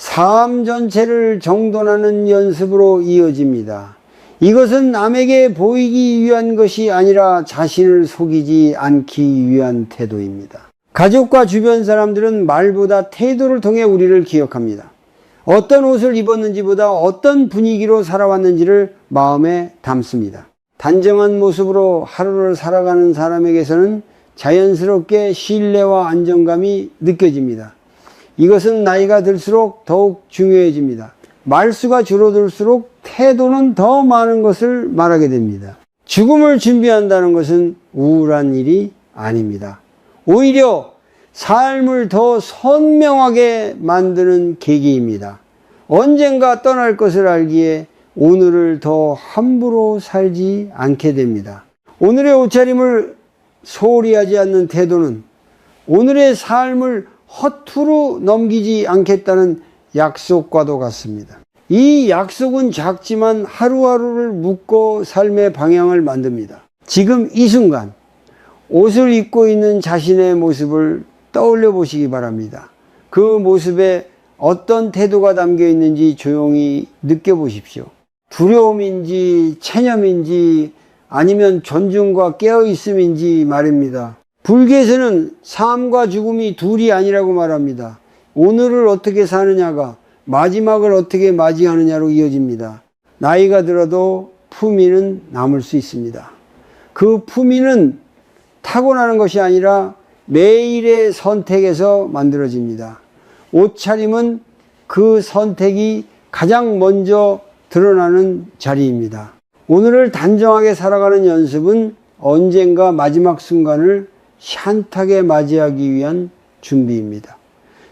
삶 전체를 정돈하는 연습으로 이어집니다. 이것은 남에게 보이기 위한 것이 아니라 자신을 속이지 않기 위한 태도입니다. 가족과 주변 사람들은 말보다 태도를 통해 우리를 기억합니다. 어떤 옷을 입었는지보다 어떤 분위기로 살아왔는지를 마음에 담습니다. 단정한 모습으로 하루를 살아가는 사람에게서는 자연스럽게 신뢰와 안정감이 느껴집니다. 이것은 나이가 들수록 더욱 중요해집니다. 말수가 줄어들수록 태도는 더 많은 것을 말하게 됩니다. 죽음을 준비한다는 것은 우울한 일이 아닙니다. 오히려 삶을 더 선명하게 만드는 계기입니다. 언젠가 떠날 것을 알기에 오늘을 더 함부로 살지 않게 됩니다. 오늘의 옷차림을 소홀히 하지 않는 태도는 오늘의 삶을 허투루 넘기지 않겠다는 약속과도 같습니다. 이 약속은 작지만 하루하루를 묶어 삶의 방향을 만듭니다. 지금 이 순간 옷을 입고 있는 자신의 모습을 떠올려 보시기 바랍니다. 그 모습에 어떤 태도가 담겨 있는지 조용히 느껴보십시오. 두려움인지 체념인지 아니면 존중과 깨어있음인지 말입니다. 불교에서는 삶과 죽음이 둘이 아니라고 말합니다. 오늘을 어떻게 사느냐가 마지막을 어떻게 맞이하느냐로 이어집니다. 나이가 들어도 품위는 남을 수 있습니다. 그 품위는 타고나는 것이 아니라 매일의 선택에서 만들어집니다. 옷차림은 그 선택이 가장 먼저 드러나는 자리입니다. 오늘을 단정하게 살아가는 연습은 언젠가 마지막 순간을 샨탁에 맞이하기 위한 준비입니다.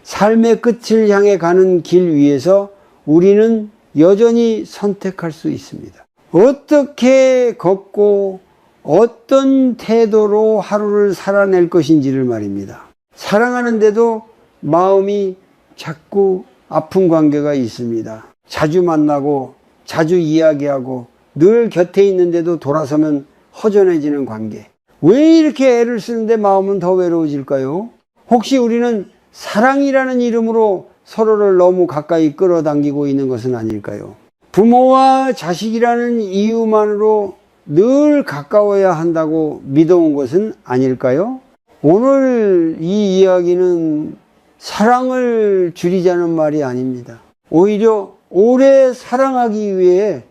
삶의 끝을 향해 가는 길 위에서 우리는 여전히 선택할 수 있습니다. 어떻게 걷고 어떤 태도로 하루를 살아낼 것인지를 말입니다. 사랑하는데도 마음이 자꾸 아픈 관계가 있습니다. 자주 만나고 자주 이야기하고 늘 곁에 있는데도 돌아서면 허전해지는 관계. 왜 이렇게 애를 쓰는데 마음은 더 외로워질까요? 혹시 우리는 사랑이라는 이름으로 서로를 너무 가까이 끌어당기고 있는 것은 아닐까요? 부모와 자식이라는 이유만으로 늘 가까워야 한다고 믿어온 것은 아닐까요? 오늘 이 이야기는 사랑을 줄이자는 말이 아닙니다. 오히려 오래 사랑하기 위해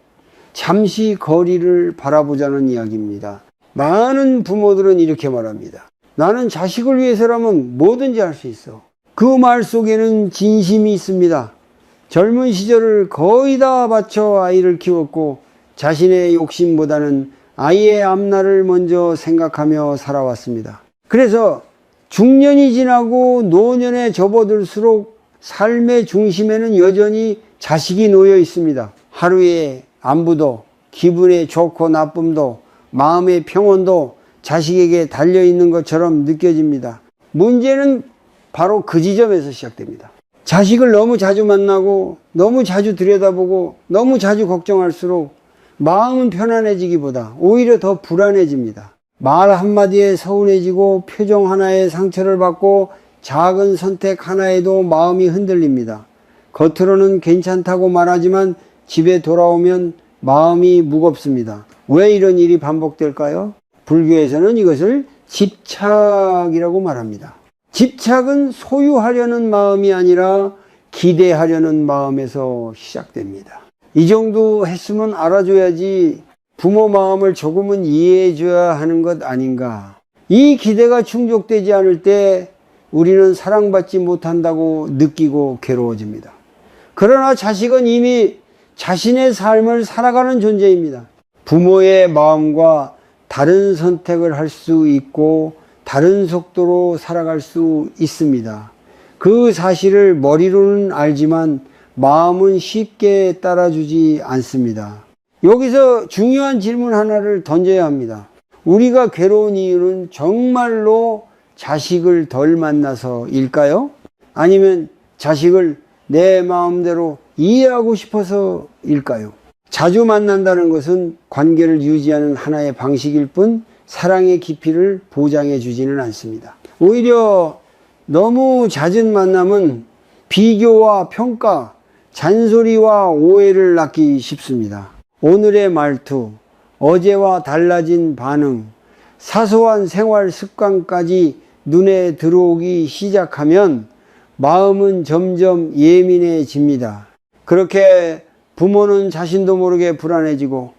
잠시 거리를 바라보자는 이야기입니다. 많은 부모들은 이렇게 말합니다. 나는 자식을 위해서라면 뭐든지 할 수 있어. 그 말 속에는 진심이 있습니다. 젊은 시절을 거의 다 바쳐 아이를 키웠고 자신의 욕심보다는 아이의 앞날을 먼저 생각하며 살아왔습니다. 그래서 중년이 지나고 노년에 접어들수록 삶의 중심에는 여전히 자식이 놓여 있습니다. 하루의 안부도 기분의 좋고 나쁨도 마음의 평온도 자식에게 달려있는 것처럼 느껴집니다. 문제는 바로 그 지점에서 시작됩니다. 자식을 너무 자주 만나고 너무 자주 들여다보고 너무 자주 걱정할수록 마음은 편안해지기보다 오히려 더 불안해집니다. 말 한마디에 서운해지고 표정 하나에 상처를 받고 작은 선택 하나에도 마음이 흔들립니다. 겉으로는 괜찮다고 말하지만 집에 돌아오면 마음이 무겁습니다. 왜 이런 일이 반복될까요? 불교에서는 이것을 집착이라고 말합니다. 집착은 소유하려는 마음이 아니라 기대하려는 마음에서 시작됩니다. 이 정도 했으면 알아줘야지 부모 마음을 조금은 이해해줘야 하는 것 아닌가. 이 기대가 충족되지 않을 때 우리는 사랑받지 못한다고 느끼고 괴로워집니다. 그러나 자식은 이미 자신의 삶을 살아가는 존재입니다. 부모의 마음과 다른 선택을 할 수 있고 다른 속도로 살아갈 수 있습니다. 그 사실을 머리로는 알지만 마음은 쉽게 따라주지 않습니다. 여기서 중요한 질문 하나를 던져야 합니다. 우리가 괴로운 이유는 정말로 자식을 덜 만나서일까요? 아니면 자식을 내 마음대로 이해하고 싶어서일까요? 자주 만난다는 것은 관계를 유지하는 하나의 방식일 뿐 사랑의 깊이를 보장해 주지는 않습니다. 오히려 너무 잦은 만남은 비교와 평가, 잔소리와 오해를 낳기 쉽습니다. 오늘의 말투, 어제와 달라진 반응, 사소한 생활 습관까지 눈에 들어오기 시작하면 마음은 점점 예민해집니다. 그렇게 부모는 자신도 모르게 불안해지고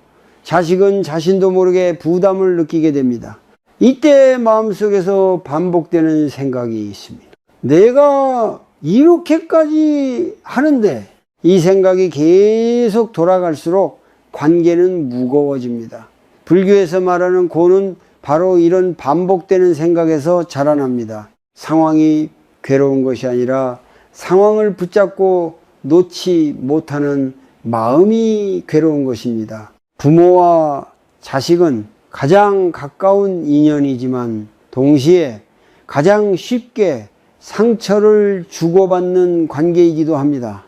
자식은 자신도 모르게 부담을 느끼게 됩니다. 이때 마음속에서 반복되는 생각이 있습니다. 내가 이렇게까지 하는데 이 생각이 계속 돌아갈수록 관계는 무거워집니다. 불교에서 말하는 고는 바로 이런 반복되는 생각에서 자라납니다. 상황이 괴로운 것이 아니라 상황을 붙잡고 놓지 못하는 마음이 괴로운 것입니다. 부모와 자식은 가장 가까운 인연이지만 동시에 가장 쉽게 상처를 주고받는 관계이기도 합니다.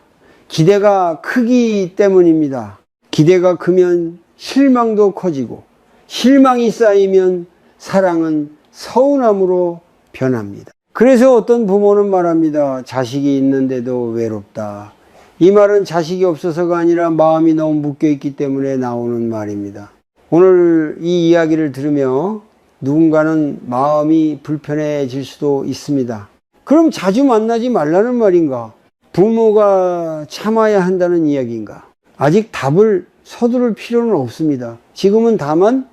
기대가 크기 때문입니다. 기대가 크면 실망도 커지고 실망이 쌓이면 사랑은 서운함으로 변합니다. 그래서 어떤 부모는 말합니다. 자식이 있는데도 외롭다. 이 말은 자식이 없어서가 아니라 마음이 너무 묶여있기 때문에 나오는 말입니다. 오늘 이 이야기를 들으며 누군가는 마음이 불편해질 수도 있습니다. 그럼 자주 만나지 말라는 말인가? 부모가 참아야 한다는 이야기인가? 아직 답을 서두를 필요는 없습니다. 지금은 다만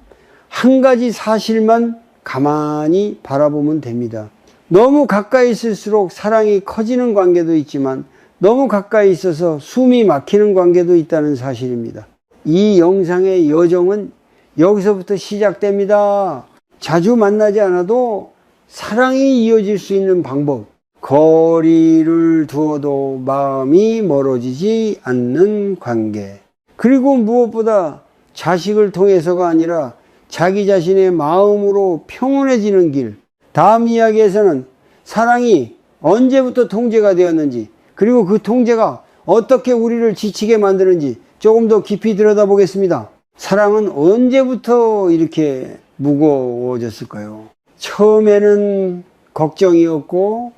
한 가지 사실만 가만히 바라보면 됩니다. 너무 가까이 있을수록 사랑이 커지는 관계도 있지만 너무 가까이 있어서 숨이 막히는 관계도 있다는 사실입니다. 이 영상의 여정은 여기서부터 시작됩니다. 자주 만나지 않아도 사랑이 이어질 수 있는 방법. 거리를 두어도 마음이 멀어지지 않는 관계. 그리고 무엇보다 자식을 통해서가 아니라 자기 자신의 마음으로 평온해지는 길. 다음 이야기에서는 사랑이 언제부터 통제가 되었는지, 그리고 그 통제가 어떻게 우리를 지치게 만드는지 조금 더 깊이 들여다보겠습니다. 사랑은 언제부터 이렇게 무거워졌을까요? 처음에는 걱정이었고,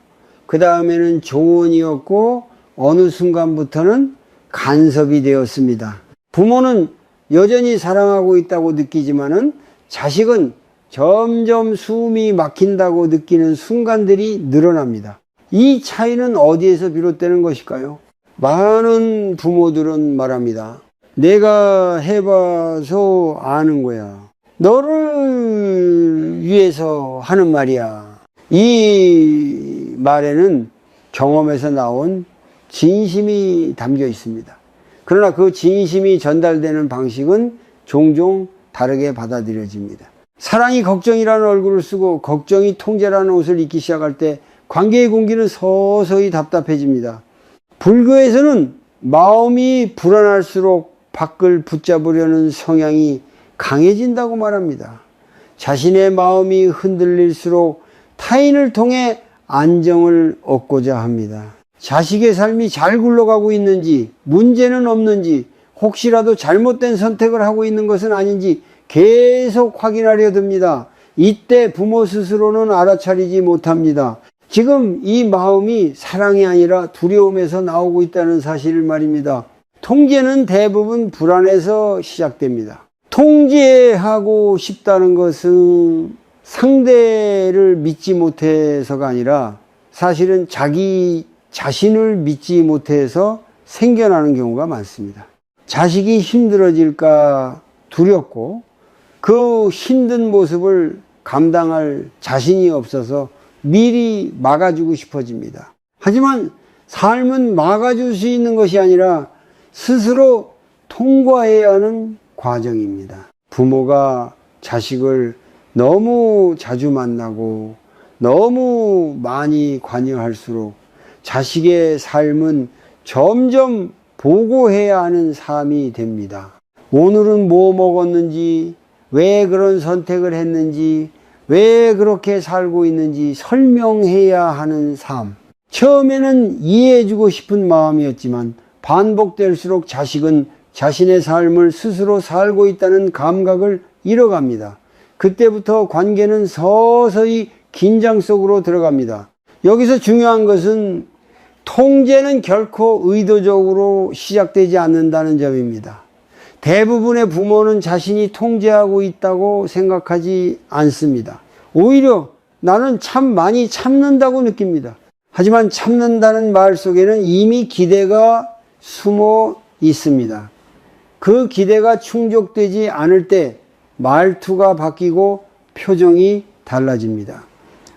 그 다음에는 조언이었고, 어느 순간부터는 간섭이 되었습니다. 부모는 여전히 사랑하고 있다고 느끼지만은 자식은 점점 숨이 막힌다고 느끼는 순간들이 늘어납니다. 이 차이는 어디에서 비롯되는 것일까요? 많은 부모들은 말합니다. 내가 해봐서 아는 거야. 너를 위해서 하는 말이야. 이 말에는 경험에서 나온 진심이 담겨 있습니다. 그러나 그 진심이 전달되는 방식은 종종 다르게 받아들여집니다. 사랑이 걱정이라는 얼굴을 쓰고 걱정이 통제라는 옷을 입기 시작할 때 관계의 공기는 서서히 답답해집니다. 불교에서는 마음이 불안할수록 밖을 붙잡으려는 성향이 강해진다고 말합니다. 자신의 마음이 흔들릴수록 타인을 통해 안정을 얻고자 합니다. 자식의 삶이 잘 굴러가고 있는지, 문제는 없는지, 혹시라도 잘못된 선택을 하고 있는 것은 아닌지 계속 확인하려 듭니다. 이때 부모 스스로는 알아차리지 못합니다. 지금 이 마음이 사랑이 아니라 두려움에서 나오고 있다는 사실을 말입니다. 통제는 대부분 불안에서 시작됩니다. 통제하고 싶다는 것은 상대를 믿지 못해서가 아니라 사실은 자기 자신을 믿지 못해서 생겨나는 경우가 많습니다. 자식이 힘들어질까 두렵고 그 힘든 모습을 감당할 자신이 없어서 미리 막아주고 싶어집니다. 하지만 삶은 막아줄 수 있는 것이 아니라 스스로 통과해야 하는 과정입니다. 부모가 자식을 너무 자주 만나고 너무 많이 관여할수록 자식의 삶은 점점 보고해야 하는 삶이 됩니다. 오늘은 뭐 먹었는지, 왜 그런 선택을 했는지, 왜 그렇게 살고 있는지 설명해야 하는 삶. 처음에는 이해해주고 싶은 마음이었지만 반복될수록 자식은 자신의 삶을 스스로 살고 있다는 감각을 잃어갑니다. 그때부터 관계는 서서히 긴장 속으로 들어갑니다. 여기서 중요한 것은 통제는 결코 의도적으로 시작되지 않는다는 점입니다. 대부분의 부모는 자신이 통제하고 있다고 생각하지 않습니다. 오히려 나는 참 많이 참는다고 느낍니다. 하지만 참는다는 말 속에는 이미 기대가 숨어 있습니다. 그 기대가 충족되지 않을 때 말투가 바뀌고 표정이 달라집니다.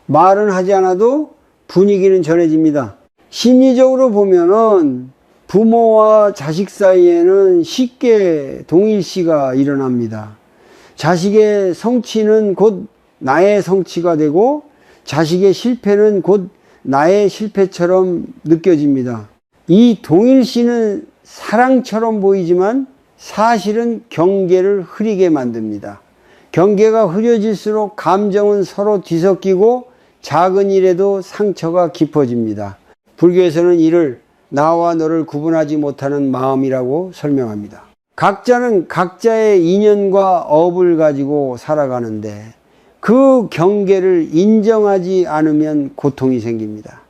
말은 하지 않아도 분위기는 전해집니다. 심리적으로 보면은 부모와 자식 사이에는 쉽게 동일시가 일어납니다. 자식의 성취는 곧 나의 성취가 되고 자식의 실패는 곧 나의 실패처럼 느껴집니다. 이 동일시는 사랑처럼 보이지만 사실은 경계를 흐리게 만듭니다. 경계가 흐려질수록 감정은 서로 뒤섞이고 작은 일에도 상처가 깊어집니다. 불교에서는 이를 나와 너를 구분하지 못하는 마음이라고 설명합니다. 각자는 각자의 인연과 업을 가지고 살아가는데 그 경계를 인정하지 않으면 고통이 생깁니다.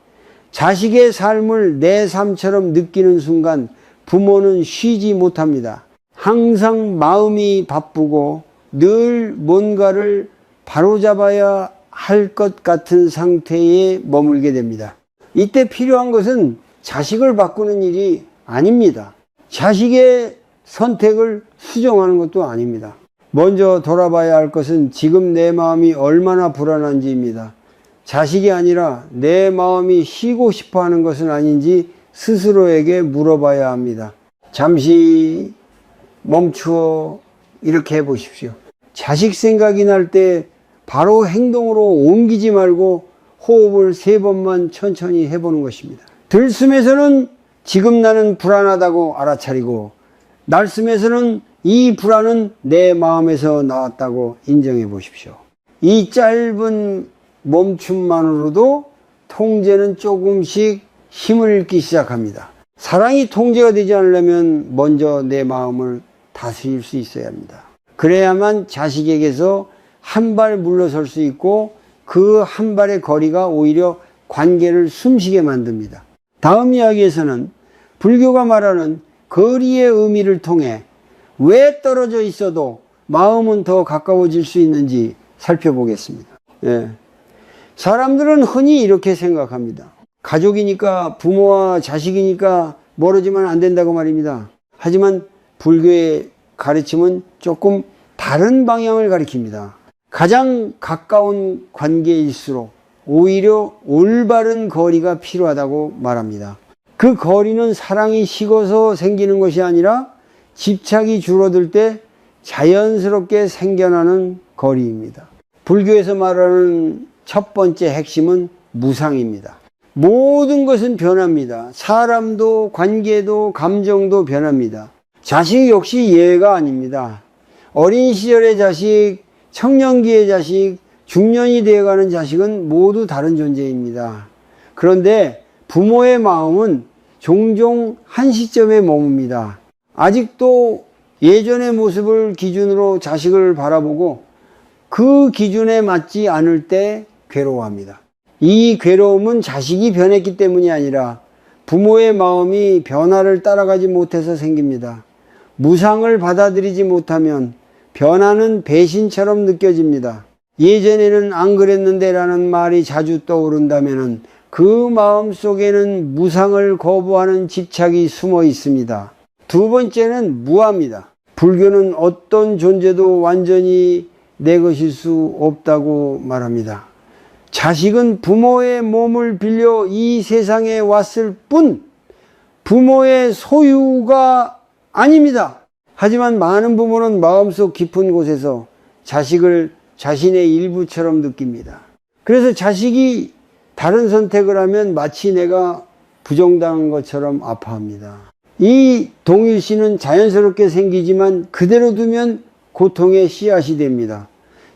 자식의 삶을 내 삶처럼 느끼는 순간 부모는 쉬지 못합니다. 항상 마음이 바쁘고 늘 뭔가를 바로잡아야 할 것 같은 상태에 머물게 됩니다. 이때 필요한 것은 자식을 바꾸는 일이 아닙니다. 자식의 선택을 수정하는 것도 아닙니다. 먼저 돌아봐야 할 것은 지금 내 마음이 얼마나 불안한지입니다. 자식이 아니라 내 마음이 쉬고 싶어 하는 것은 아닌지 스스로에게 물어봐야 합니다. 잠시 멈추어 이렇게 해보십시오. 자식 생각이 날 때 바로 행동으로 옮기지 말고 호흡을 3번만 천천히 해보는 것입니다. 들숨에서는 지금 나는 불안하다고 알아차리고 날숨에서는 이 불안은 내 마음에서 나왔다고 인정해 보십시오. 이 짧은 멈춤만으로도 통제는 조금씩 힘을 잃기 시작합니다. 사랑이 통제가 되지 않으려면 먼저 내 마음을 다스릴 수 있어야 합니다. 그래야만 자식에게서 한 발 물러설 수 있고 그 한 발의 거리가 오히려 관계를 숨쉬게 만듭니다. 다음 이야기에서는 불교가 말하는 거리의 의미를 통해 왜 떨어져 있어도 마음은 더 가까워질 수 있는지 살펴보겠습니다. 예. 사람들은 흔히 이렇게 생각합니다. 가족이니까 부모와 자식이니까 멀어지면 안 된다고 말입니다. 하지만 불교의 가르침은 조금 다른 방향을 가리킵니다. 가장 가까운 관계일수록 오히려 올바른 거리가 필요하다고 말합니다. 그 거리는 사랑이 식어서 생기는 것이 아니라 집착이 줄어들 때 자연스럽게 생겨나는 거리입니다. 불교에서 말하는 첫 번째 핵심은 무상입니다. 모든 것은 변합니다. 사람도 관계도 감정도 변합니다. 자식 역시 예외가 아닙니다. 어린 시절의 자식, 청년기의 자식, 중년이 되어가는 자식은 모두 다른 존재입니다. 그런데 부모의 마음은 종종 한 시점에 머뭅니다. 아직도 예전의 모습을 기준으로 자식을 바라보고 그 기준에 맞지 않을 때 괴로워합니다. 이 괴로움은 자식이 변했기 때문이 아니라 부모의 마음이 변화를 따라가지 못해서 생깁니다. 무상을 받아들이지 못하면 변화는 배신처럼 느껴집니다. 예전에는 안 그랬는데 라는 말이 자주 떠오른다면 그 마음 속에는 무상을 거부하는 집착이 숨어 있습니다. 두 번째는 무아입니다. 불교는 어떤 존재도 완전히 내 것일 수 없다고 말합니다. 자식은 부모의 몸을 빌려 이 세상에 왔을 뿐 부모의 소유가 아닙니다. 하지만 많은 부모는 마음속 깊은 곳에서 자식을 자신의 일부처럼 느낍니다. 그래서 자식이 다른 선택을 하면 마치 내가 부정당한 것처럼 아파합니다. 이 동일시는 자연스럽게 생기지만 그대로 두면 고통의 씨앗이 됩니다.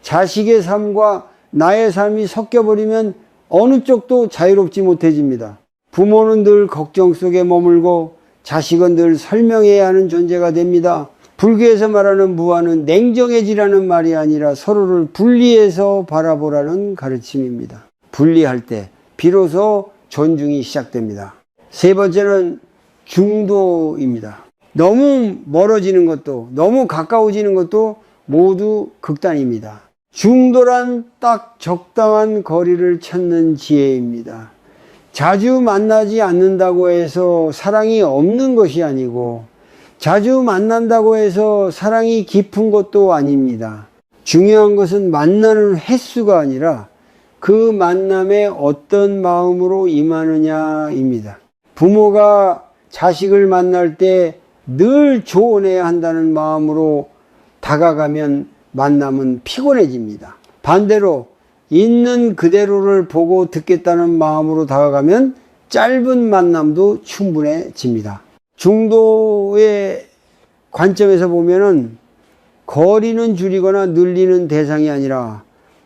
자식의 삶과 나의 삶이 섞여버리면 어느 쪽도 자유롭지 못해집니다. 부모는 늘 걱정 속에 머물고 자식은 늘 설명해야 하는 존재가 됩니다. 불교에서 말하는 무아는 냉정해지라는 말이 아니라 서로를 분리해서 바라보라는 가르침입니다. 분리할 때 비로소 존중이 시작됩니다. 세 번째는 중도입니다. 너무 멀어지는 것도 너무 가까워지는 것도 모두 극단입니다. 중도란 딱 적당한 거리를 찾는 지혜입니다. 자주 만나지 않는다고 해서 사랑이 없는 것이 아니고 자주 만난다고 해서 사랑이 깊은 것도 아닙니다. 중요한 것은 만나는 횟수가 아니라 그 만남에 어떤 마음으로 임하느냐입니다. 부모가 자식을 만날 때 늘 조언해야 한다는 마음으로 다가가면 만남은 피곤해집니다. 반대로 있는 그대로를 보고 듣겠다는 마음으로 다가가면 짧은 만남도 충분해집니다. 중도의 관점에서 보면은 거리는 줄이거나 늘리는 대상이 아니라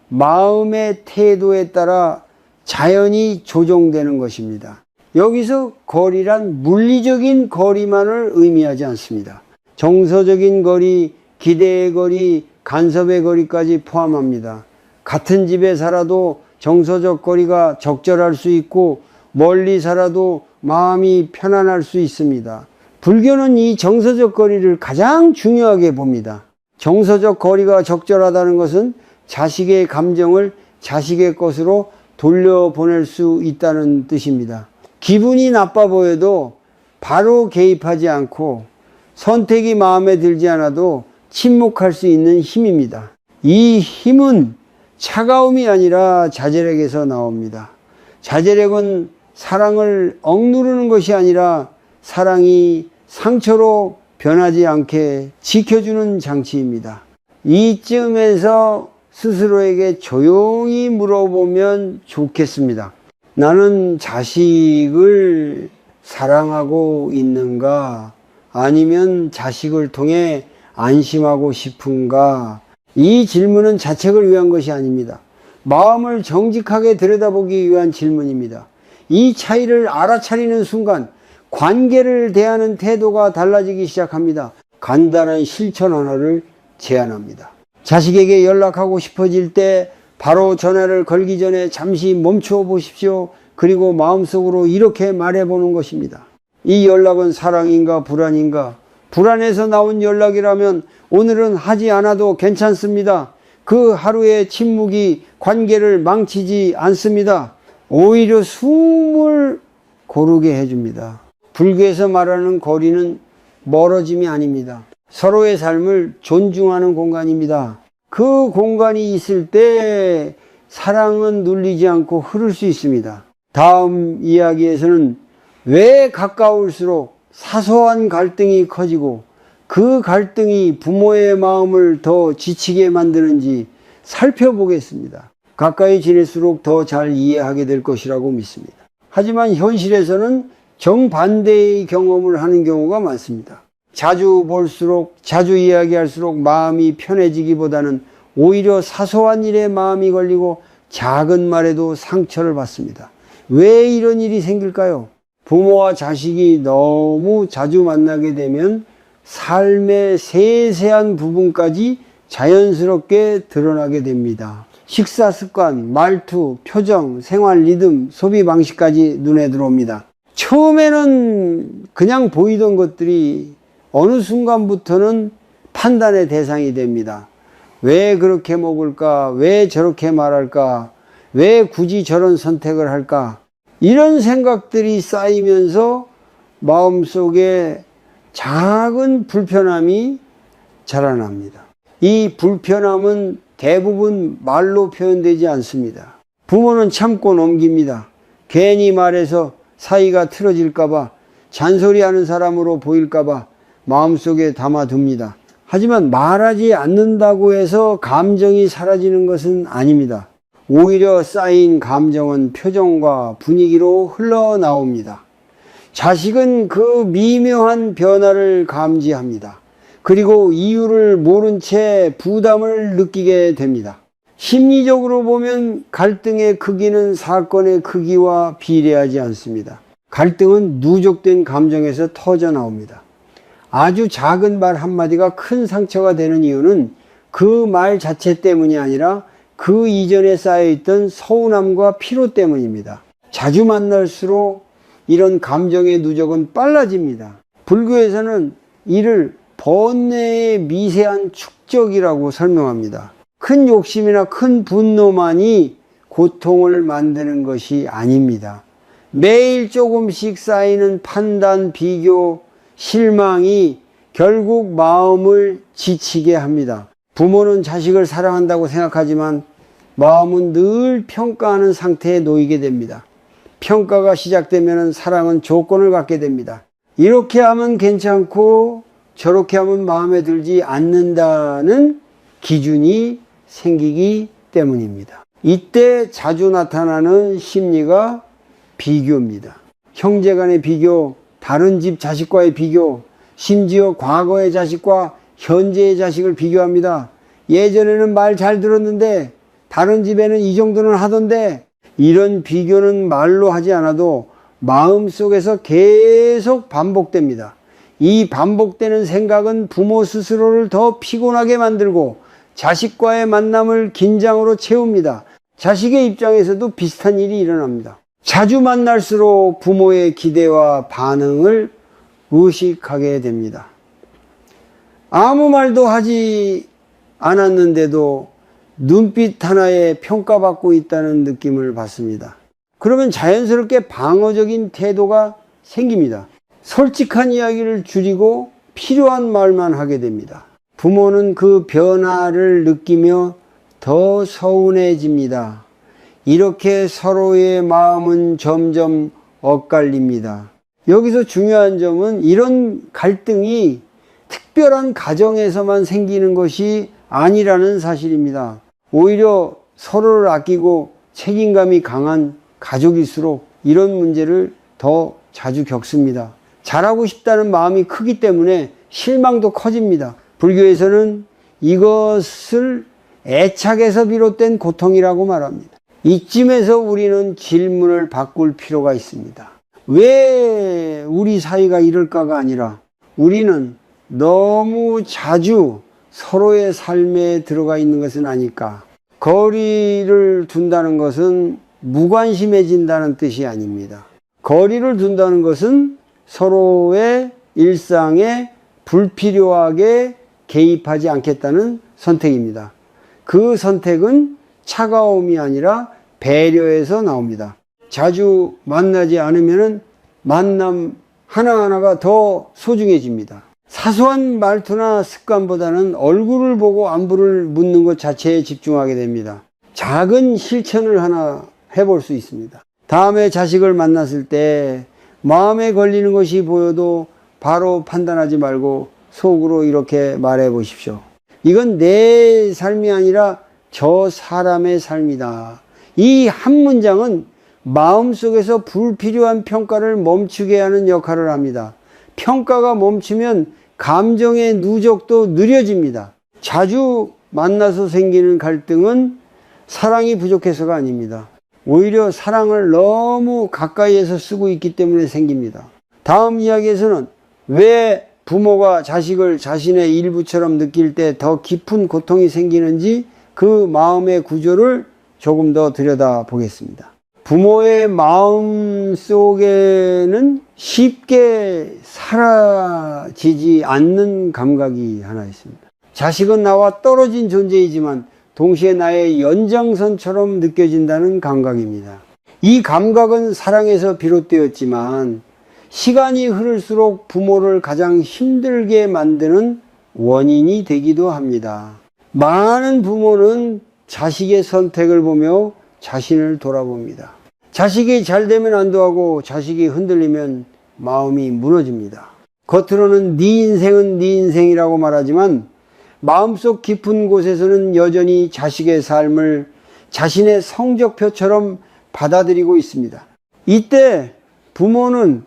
마음의 태도에 따라 자연히 조정되는 것입니다. 여기서 거리란 물리적인 거리만을 의미하지 않습니다. 정서적인 거리, 기대의 거리, 간섭의 거리까지 포함합니다. 같은 집에 살아도 정서적 거리가 적절할 수 있고 멀리 살아도 마음이 편안할 수 있습니다. 불교는 이 정서적 거리를 가장 중요하게 봅니다. 정서적 거리가 적절하다는 것은 자식의 감정을 자식의 것으로 돌려보낼 수 있다는 뜻입니다. 기분이 나빠 보여도 바로 개입하지 않고 선택이 마음에 들지 않아도 침묵할 수 있는 힘입니다. 이 힘은 차가움이 아니라 자제력에서 나옵니다. 자제력은 사랑을 억누르는 것이 아니라 사랑이 상처로 변하지 않게 지켜주는 장치입니다. 이쯤에서 스스로에게 조용히 물어보면 좋겠습니다. 나는 자식을 사랑하고 있는가? 아니면 자식을 통해 안심하고 싶은가? 이 질문은 자책을 위한 것이 아닙니다. 마음을 정직하게 들여다보기 위한 질문입니다. 이 차이를 알아차리는 순간 관계를 대하는 태도가 달라지기 시작합니다. 간단한 실천 하나를 제안합니다. 자식에게 연락하고 싶어질 때 바로 전화를 걸기 전에 잠시 멈추어 보십시오. 그리고 마음속으로 이렇게 말해보는 것입니다. 이 연락은 사랑인가 불안인가? 불안해서 나온 연락이라면 오늘은 하지 않아도 괜찮습니다. 그 하루의 침묵이 관계를 망치지 않습니다. 오히려 숨을 고르게 해줍니다. 불교에서 말하는 거리는 멀어짐이 아닙니다. 서로의 삶을 존중하는 공간입니다. 그 공간이 있을 때 사랑은 눌리지 않고 흐를 수 있습니다. 다음 이야기에서는 왜 가까울수록 사소한 갈등이 커지고 그 갈등이 부모의 마음을 더 지치게 만드는지 살펴보겠습니다. 가까이 지낼수록 더 잘 이해하게 될 것이라고 믿습니다. 하지만 현실에서는 정반대의 경험을 하는 경우가 많습니다. 자주 볼수록, 자주 이야기할수록 마음이 편해지기보다는 오히려 사소한 일에 마음이 걸리고 작은 말에도 상처를 받습니다. 왜 이런 일이 생길까요? 부모와 자식이 너무 자주 만나게 되면 삶의 세세한 부분까지 자연스럽게 드러나게 됩니다. 식사 습관, 말투, 표정, 생활 리듬, 소비 방식까지 눈에 들어옵니다. 처음에는 그냥 보이던 것들이 어느 순간부터는 판단의 대상이 됩니다. 왜 그렇게 먹을까? 왜 저렇게 말할까? 왜 굳이 저런 선택을 할까? 이런 생각들이 쌓이면서 마음속에 작은 불편함이 자라납니다. 이 불편함은 대부분 말로 표현되지 않습니다. 부모는 참고 넘깁니다. 괜히 말해서 사이가 틀어질까봐, 잔소리하는 사람으로 보일까봐 마음속에 담아둡니다. 하지만 말하지 않는다고 해서 감정이 사라지는 것은 아닙니다. 오히려 쌓인 감정은 표정과 분위기로 흘러나옵니다. 자식은 그 미묘한 변화를 감지합니다. 그리고 이유를 모른 채 부담을 느끼게 됩니다. 심리적으로 보면 갈등의 크기는 사건의 크기와 비례하지 않습니다. 갈등은 누적된 감정에서 터져 나옵니다. 아주 작은 말 한마디가 큰 상처가 되는 이유는 그 말 자체 때문이 아니라 그 이전에 쌓여있던 서운함과 피로 때문입니다. 자주 만날수록 이런 감정의 누적은 빨라집니다. 불교에서는 이를 번뇌의 미세한 축적이라고 설명합니다. 큰 욕심이나 큰 분노만이 고통을 만드는 것이 아닙니다. 매일 조금씩 쌓이는 판단, 비교, 실망이 결국 마음을 지치게 합니다. 부모는 자식을 사랑한다고 생각하지만 마음은 늘 평가하는 상태에 놓이게 됩니다. 평가가 시작되면 사랑은 조건을 갖게 됩니다. 이렇게 하면 괜찮고 저렇게 하면 마음에 들지 않는다는 기준이 생기기 때문입니다. 이때 자주 나타나는 심리가 비교입니다. 형제 간의 비교, 다른 집 자식과의 비교, 심지어 과거의 자식과 현재의 자식을 비교합니다. 예전에는 말 잘 들었는데 다른 집에는 이 정도는 하던데, 이런 비교는 말로 하지 않아도 마음속에서 계속 반복됩니다. 이 반복되는 생각은 부모 스스로를 더 피곤하게 만들고 자식과의 만남을 긴장으로 채웁니다. 자식의 입장에서도 비슷한 일이 일어납니다. 자주 만날수록 부모의 기대와 반응을 의식하게 됩니다. 아무 말도 하지 않았는데도 눈빛 하나에 평가받고 있다는 느낌을 받습니다. 그러면 자연스럽게 방어적인 태도가 생깁니다. 솔직한 이야기를 줄이고 필요한 말만 하게 됩니다. 부모는 그 변화를 느끼며 더 서운해집니다. 이렇게 서로의 마음은 점점 엇갈립니다. 여기서 중요한 점은 이런 갈등이 특별한 가정에서만 생기는 것이 아니라는 사실입니다. 오히려 서로를 아끼고 책임감이 강한 가족일수록 이런 문제를 더 자주 겪습니다. 잘하고 싶다는 마음이 크기 때문에 실망도 커집니다. 불교에서는 이것을 애착에서 비롯된 고통이라고 말합니다. 이쯤에서 우리는 질문을 바꿀 필요가 있습니다. 왜 우리 사이가 이럴까가 아니라 우리는 너무 자주 서로의 삶에 들어가 있는 것은 아닐까. 거리를 둔다는 것은 무관심해진다는 뜻이 아닙니다. 거리를 둔다는 것은 서로의 일상에 불필요하게 개입하지 않겠다는 선택입니다. 그 선택은 차가움이 아니라 배려에서 나옵니다. 자주 만나지 않으면 만남 하나하나가 더 소중해집니다. 사소한 말투나 습관보다는 얼굴을 보고 안부를 묻는 것 자체에 집중하게 됩니다. 작은 실천을 하나 해볼 수 있습니다. 다음에 자식을 만났을 때 마음에 걸리는 것이 보여도 바로 판단하지 말고 속으로 이렇게 말해 보십시오. 이건 내 삶이 아니라 저 사람의 삶이다. 이 한 문장은 마음속에서 불필요한 평가를 멈추게 하는 역할을 합니다. 평가가 멈추면 감정의 누적도 느려집니다. 자주 만나서 생기는 갈등은 사랑이 부족해서가 아닙니다. 오히려 사랑을 너무 가까이에서 쓰고 있기 때문에 생깁니다. 다음 이야기에서는 왜 부모가 자식을 자신의 일부처럼 느낄 때 더 깊은 고통이 생기는지 그 마음의 구조를 조금 더 들여다보겠습니다. 부모의 마음 속에는 쉽게 사라지지 않는 감각이 하나 있습니다. 자식은 나와 떨어진 존재이지만 동시에 나의 연장선처럼 느껴진다는 감각입니다. 이 감각은 사랑에서 비롯되었지만 시간이 흐를수록 부모를 가장 힘들게 만드는 원인이 되기도 합니다. 많은 부모는 자식의 선택을 보며 자신을 돌아봅니다. 자식이 잘 되면 안도하고 자식이 흔들리면 마음이 무너집니다. 겉으로는 네 인생은 네 인생이라고 말하지만 마음속 깊은 곳에서는 여전히 자식의 삶을 자신의 성적표처럼 받아들이고 있습니다. 이때 부모는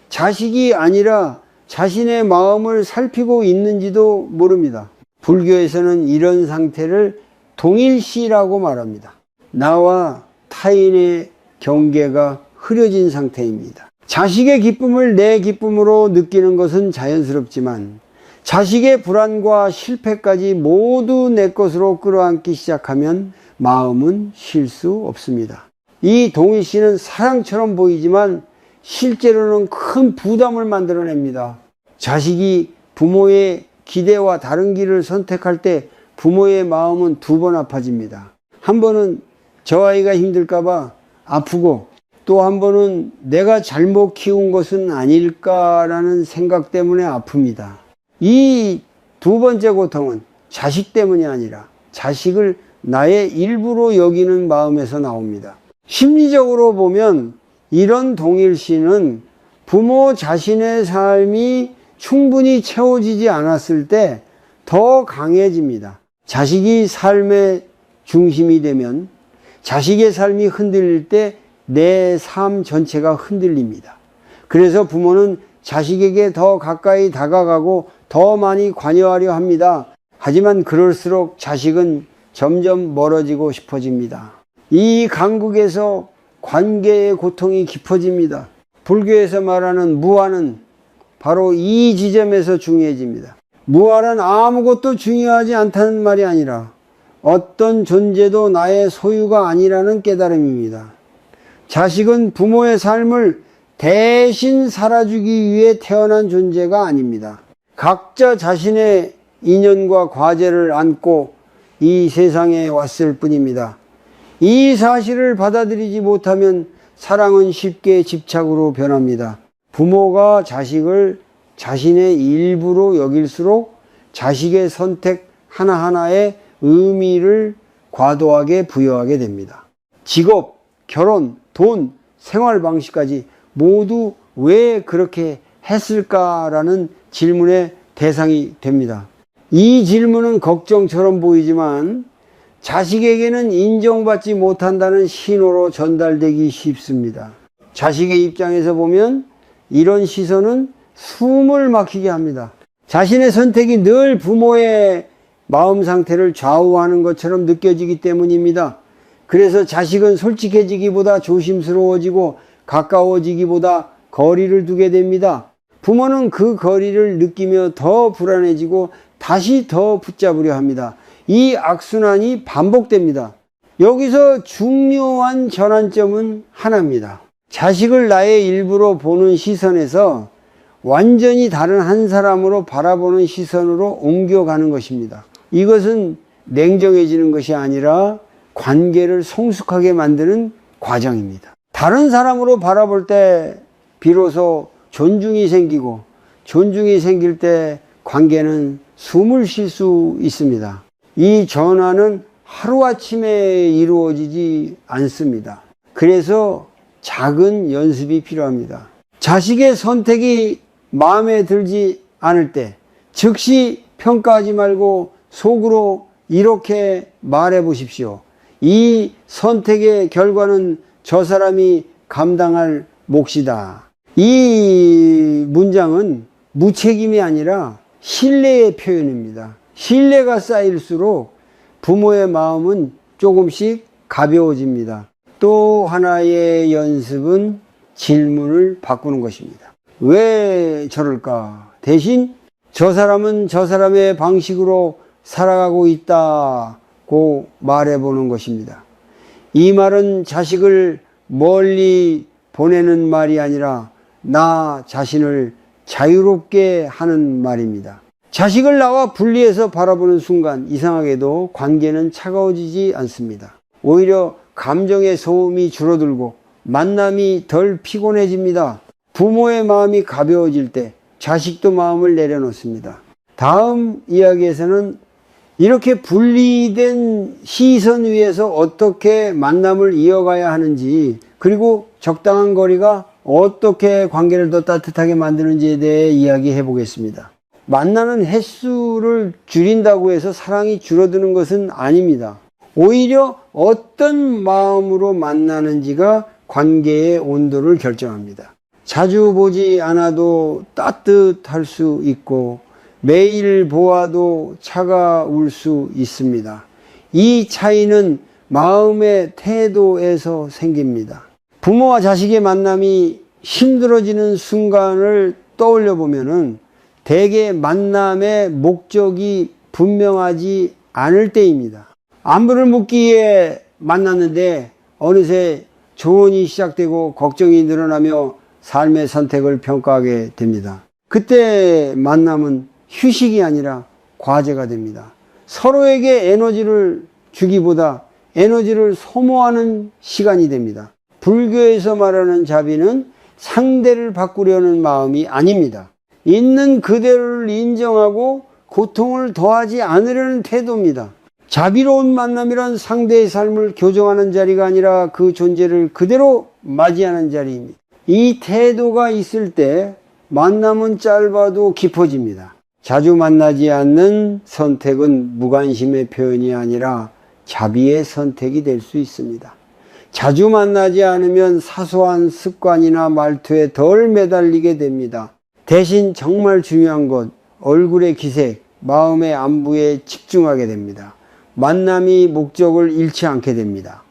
자식이 아니라 자신의 마음을 살피고 있는지도 모릅니다. 불교에서는 이런 상태를 동일시라고 말합니다. 나와 타인의 경계가 흐려진 상태입니다. 자식의 기쁨을 내 기쁨으로 느끼는 것은 자연스럽지만 자식의 불안과 실패까지 모두 내 것으로 끌어안기 시작하면 마음은 쉴 수 없습니다. 이 동일시는 사랑처럼 보이지만 실제로는 큰 부담을 만들어냅니다. 자식이 부모의 기대와 다른 길을 선택할 때 부모의 마음은 두 번 아파집니다. 한 번은 저 아이가 힘들까봐 아프고 또 한 번은 내가 잘못 키운 것은 아닐까라는 생각 때문에 아픕니다. 이 두 번째 고통은 자식 때문이 아니라 자식을 나의 일부로 여기는 마음에서 나옵니다. 심리적으로 보면 이런 동일시는 부모 자신의 삶이 충분히 채워지지 않았을 때 더 강해집니다. 자식이 삶의 중심이 되면 자식의 삶이 흔들릴 때 내 삶 전체가 흔들립니다. 그래서 부모는 자식에게 더 가까이 다가가고 더 많이 관여하려 합니다. 하지만 그럴수록 자식은 점점 멀어지고 싶어집니다. 이 간극에서 관계의 고통이 깊어집니다. 불교에서 말하는 무아는 바로 이 지점에서 중요해집니다. 무아는 아무것도 중요하지 않다는 말이 아니라 어떤 존재도 나의 소유가 아니라는 깨달음입니다. 자식은 부모의 삶을 대신 살아주기 위해 태어난 존재가 아닙니다. 각자 자신의 인연과 과제를 안고 이 세상에 왔을 뿐입니다. 이 사실을 받아들이지 못하면 사랑은 쉽게 집착으로 변합니다. 부모가 자식을 자신의 일부로 여길수록 자식의 선택 하나하나에 의미를 과도하게 부여하게 됩니다. 직업, 결혼, 돈, 생활 방식까지 모두 왜 그렇게 했을까라는 질문의 대상이 됩니다. 이 질문은 걱정처럼 보이지만 자식에게는 인정받지 못한다는 신호로 전달되기 쉽습니다. 자식의 입장에서 보면 이런 시선은 숨을 막히게 합니다. 자신의 선택이 늘 부모의 마음 상태를 좌우하는 것처럼 느껴지기 때문입니다. 그래서 자식은 솔직해지기보다 조심스러워지고 가까워지기보다 거리를 두게 됩니다. 부모는 그 거리를 느끼며 더 불안해지고 다시 더 붙잡으려 합니다. 이 악순환이 반복됩니다. 여기서 중요한 전환점은 하나입니다. 자식을 나의 일부로 보는 시선에서 완전히 다른 한 사람으로 바라보는 시선으로 옮겨가는 것입니다. 이것은 냉정해지는 것이 아니라 관계를 성숙하게 만드는 과정입니다. 다른 사람으로 바라볼 때 비로소 존중이 생기고, 존중이 생길 때 관계는 숨을 쉴 수 있습니다. 이 전환은 하루아침에 이루어지지 않습니다. 그래서 작은 연습이 필요합니다. 자식의 선택이 마음에 들지 않을 때 즉시 평가하지 말고 속으로 이렇게 말해 보십시오. 이 선택의 결과는 저 사람이 감당할 몫이다. 이 문장은 무책임이 아니라 신뢰의 표현입니다. 신뢰가 쌓일수록 부모의 마음은 조금씩 가벼워집니다. 또 하나의 연습은 질문을 바꾸는 것입니다. 왜 저럴까? 대신 저 사람은 저 사람의 방식으로 살아가고 있다고 말해보는 것입니다. 이 말은 자식을 멀리 보내는 말이 아니라 나 자신을 자유롭게 하는 말입니다. 자식을 나와 분리해서 바라보는 순간 이상하게도 관계는 차가워지지 않습니다. 오히려 감정의 소음이 줄어들고 만남이 덜 피곤해집니다. 부모의 마음이 가벼워질 때 자식도 마음을 내려놓습니다. 다음 이야기에서는 이렇게 분리된 시선 위에서 어떻게 만남을 이어가야 하는지, 그리고 적당한 거리가 어떻게 관계를 더 따뜻하게 만드는지에 대해 이야기해 보겠습니다. 만나는 횟수를 줄인다고 해서 사랑이 줄어드는 것은 아닙니다. 오히려 어떤 마음으로 만나는지가 관계의 온도를 결정합니다. 자주 보지 않아도 따뜻할 수 있고 매일 보아도 차가울 수 있습니다. 이 차이는 마음의 태도에서 생깁니다. 부모와 자식의 만남이 힘들어지는 순간을 떠올려 보면은 대개 만남의 목적이 분명하지 않을 때입니다. 안부를 묻기 위해 만났는데 어느새 조언이 시작되고 걱정이 늘어나며 삶의 선택을 평가하게 됩니다. 그때 만남은 휴식이 아니라 과제가 됩니다. 서로에게 에너지를 주기보다 에너지를 소모하는 시간이 됩니다. 불교에서 말하는 자비는 상대를 바꾸려는 마음이 아닙니다. 있는 그대로를 인정하고 고통을 더하지 않으려는 태도입니다. 자비로운 만남이란 상대의 삶을 교정하는 자리가 아니라 그 존재를 그대로 맞이하는 자리입니다. 이 태도가 있을 때 만남은 짧아도 깊어집니다. 자주 만나지 않는 선택은 무관심의 표현이 아니라 자비의 선택이 될 수 있습니다. 자주 만나지 않으면 사소한 습관이나 말투에 덜 매달리게 됩니다. 대신 정말 중요한 것, 얼굴의 기색, 마음의 안부에 집중하게 됩니다. 만남이 목적을 잃지 않게 됩니다.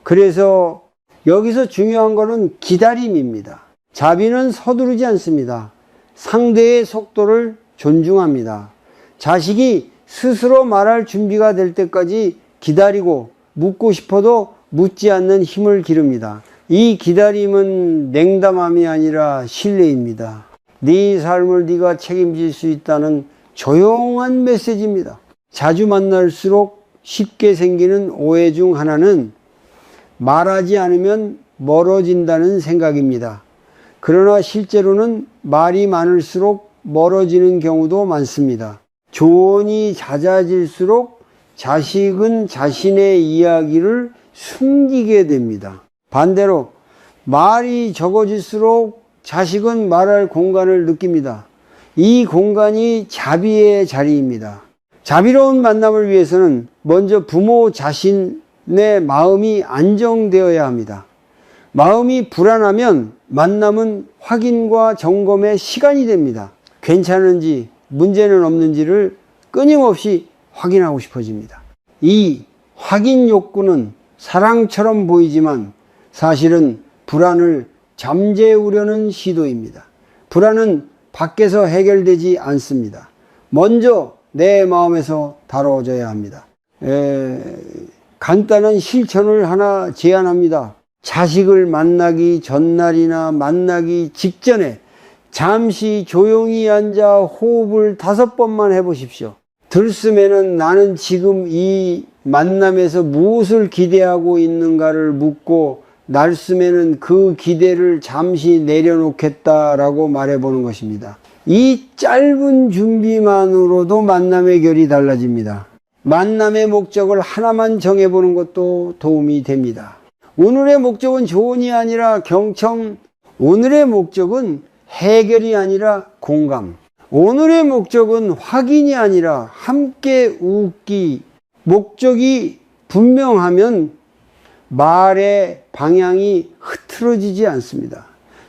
그래서 여기서 중요한 것은 기다림입니다. 자비는 서두르지 않습니다. 상대의 속도를 존중합니다. 자식이 스스로 말할 준비가 될 때까지 기다리고 묻고 싶어도 묻지 않는 힘을 기릅니다. 이 기다림은 냉담함이 아니라 신뢰입니다. 네 삶을 네가 책임질 수 있다는 조용한 메시지입니다. 자주 만날수록 쉽게 생기는 오해 중 하나는 말하지 않으면 멀어진다는 생각입니다. 그러나 실제로는 말이 많을수록 멀어지는 경우도 많습니다. 조언이 잦아질수록 자식은 자신의 이야기를 숨기게 됩니다. 반대로 말이 적어질수록 자식은 말할 공간을 느낍니다. 이 공간이 자비의 자리입니다. 자비로운 만남을 위해서는 먼저 부모 자신의 마음이 안정되어야 합니다. 마음이 불안하면 만남은 확인과 점검의 시간이 됩니다. 괜찮은지 문제는 없는지를 끊임없이 확인하고 싶어집니다. 이 확인 욕구는 사랑처럼 보이지만 사실은 불안을 잠재우려는 시도입니다. 불안은 밖에서 해결되지 않습니다. 먼저 내 마음에서 다뤄져야 합니다. 간단한 실천을 하나 제안합니다. 자식을 만나기 전날이나 만나기 직전에 잠시 조용히 앉아 호흡을 5번만 해보십시오. 들숨에는 나는 지금 이 만남에서 무엇을 기대하고 있는가를 묻고 날숨에는 그 기대를 잠시 내려놓겠다라고 말해보는 것입니다. 이 짧은 준비만으로도 만남의 결이 달라집니다. 만남의 목적을 하나만 정해보는 것도 도움이 됩니다. 오늘의 목적은 조언이 아니라 경청, 오늘의 목적은 해결이 아니라 공감, 오늘의 목적은 확인이 아니라 함께 웃기. 목적이 분명하면 말의 방향이 흐트러지지 않습니다.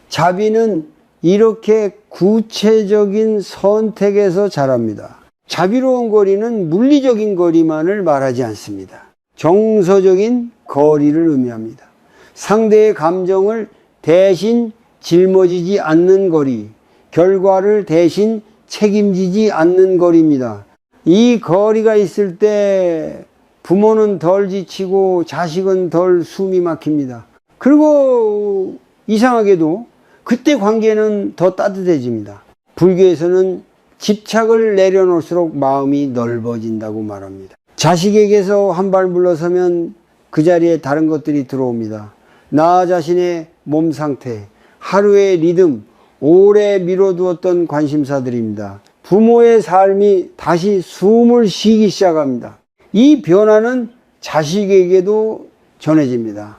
자비는 이렇게 구체적인 선택에서 자랍니다. 자비로운 거리는 물리적인 거리만을 말하지 않습니다. 정서적인 거리를 의미합니다. 상대의 감정을 대신 짊어지지 않는 거리, 결과를 대신 책임지지 않는 거리입니다. 이 거리가 있을 때 부모는 덜 지치고 자식은 덜 숨이 막힙니다. 그리고 이상하게도 그때 관계는 더 따뜻해집니다. 불교에서는 집착을 내려놓을수록 마음이 넓어진다고 말합니다. 자식에게서 한 발 물러서면 그 자리에 다른 것들이 들어옵니다. 나 자신의 몸 상태, 하루의 리듬, 오래 미뤄두었던 관심사들입니다. 부모의 삶이 다시 숨을 쉬기 시작합니다. 이 변화는 자식에게도 전해집니다.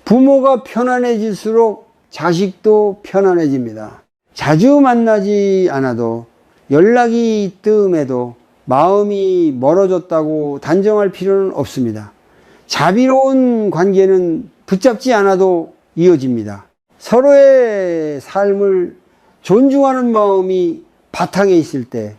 부모가 편안해질수록 자식도 편안해집니다. 자주 만나지 않아도 연락이 뜸해도 마음이 멀어졌다고 단정할 필요는 없습니다. 자비로운 관계는 붙잡지 않아도 이어집니다. 서로의 삶을 존중하는 마음이 바탕에 있을 때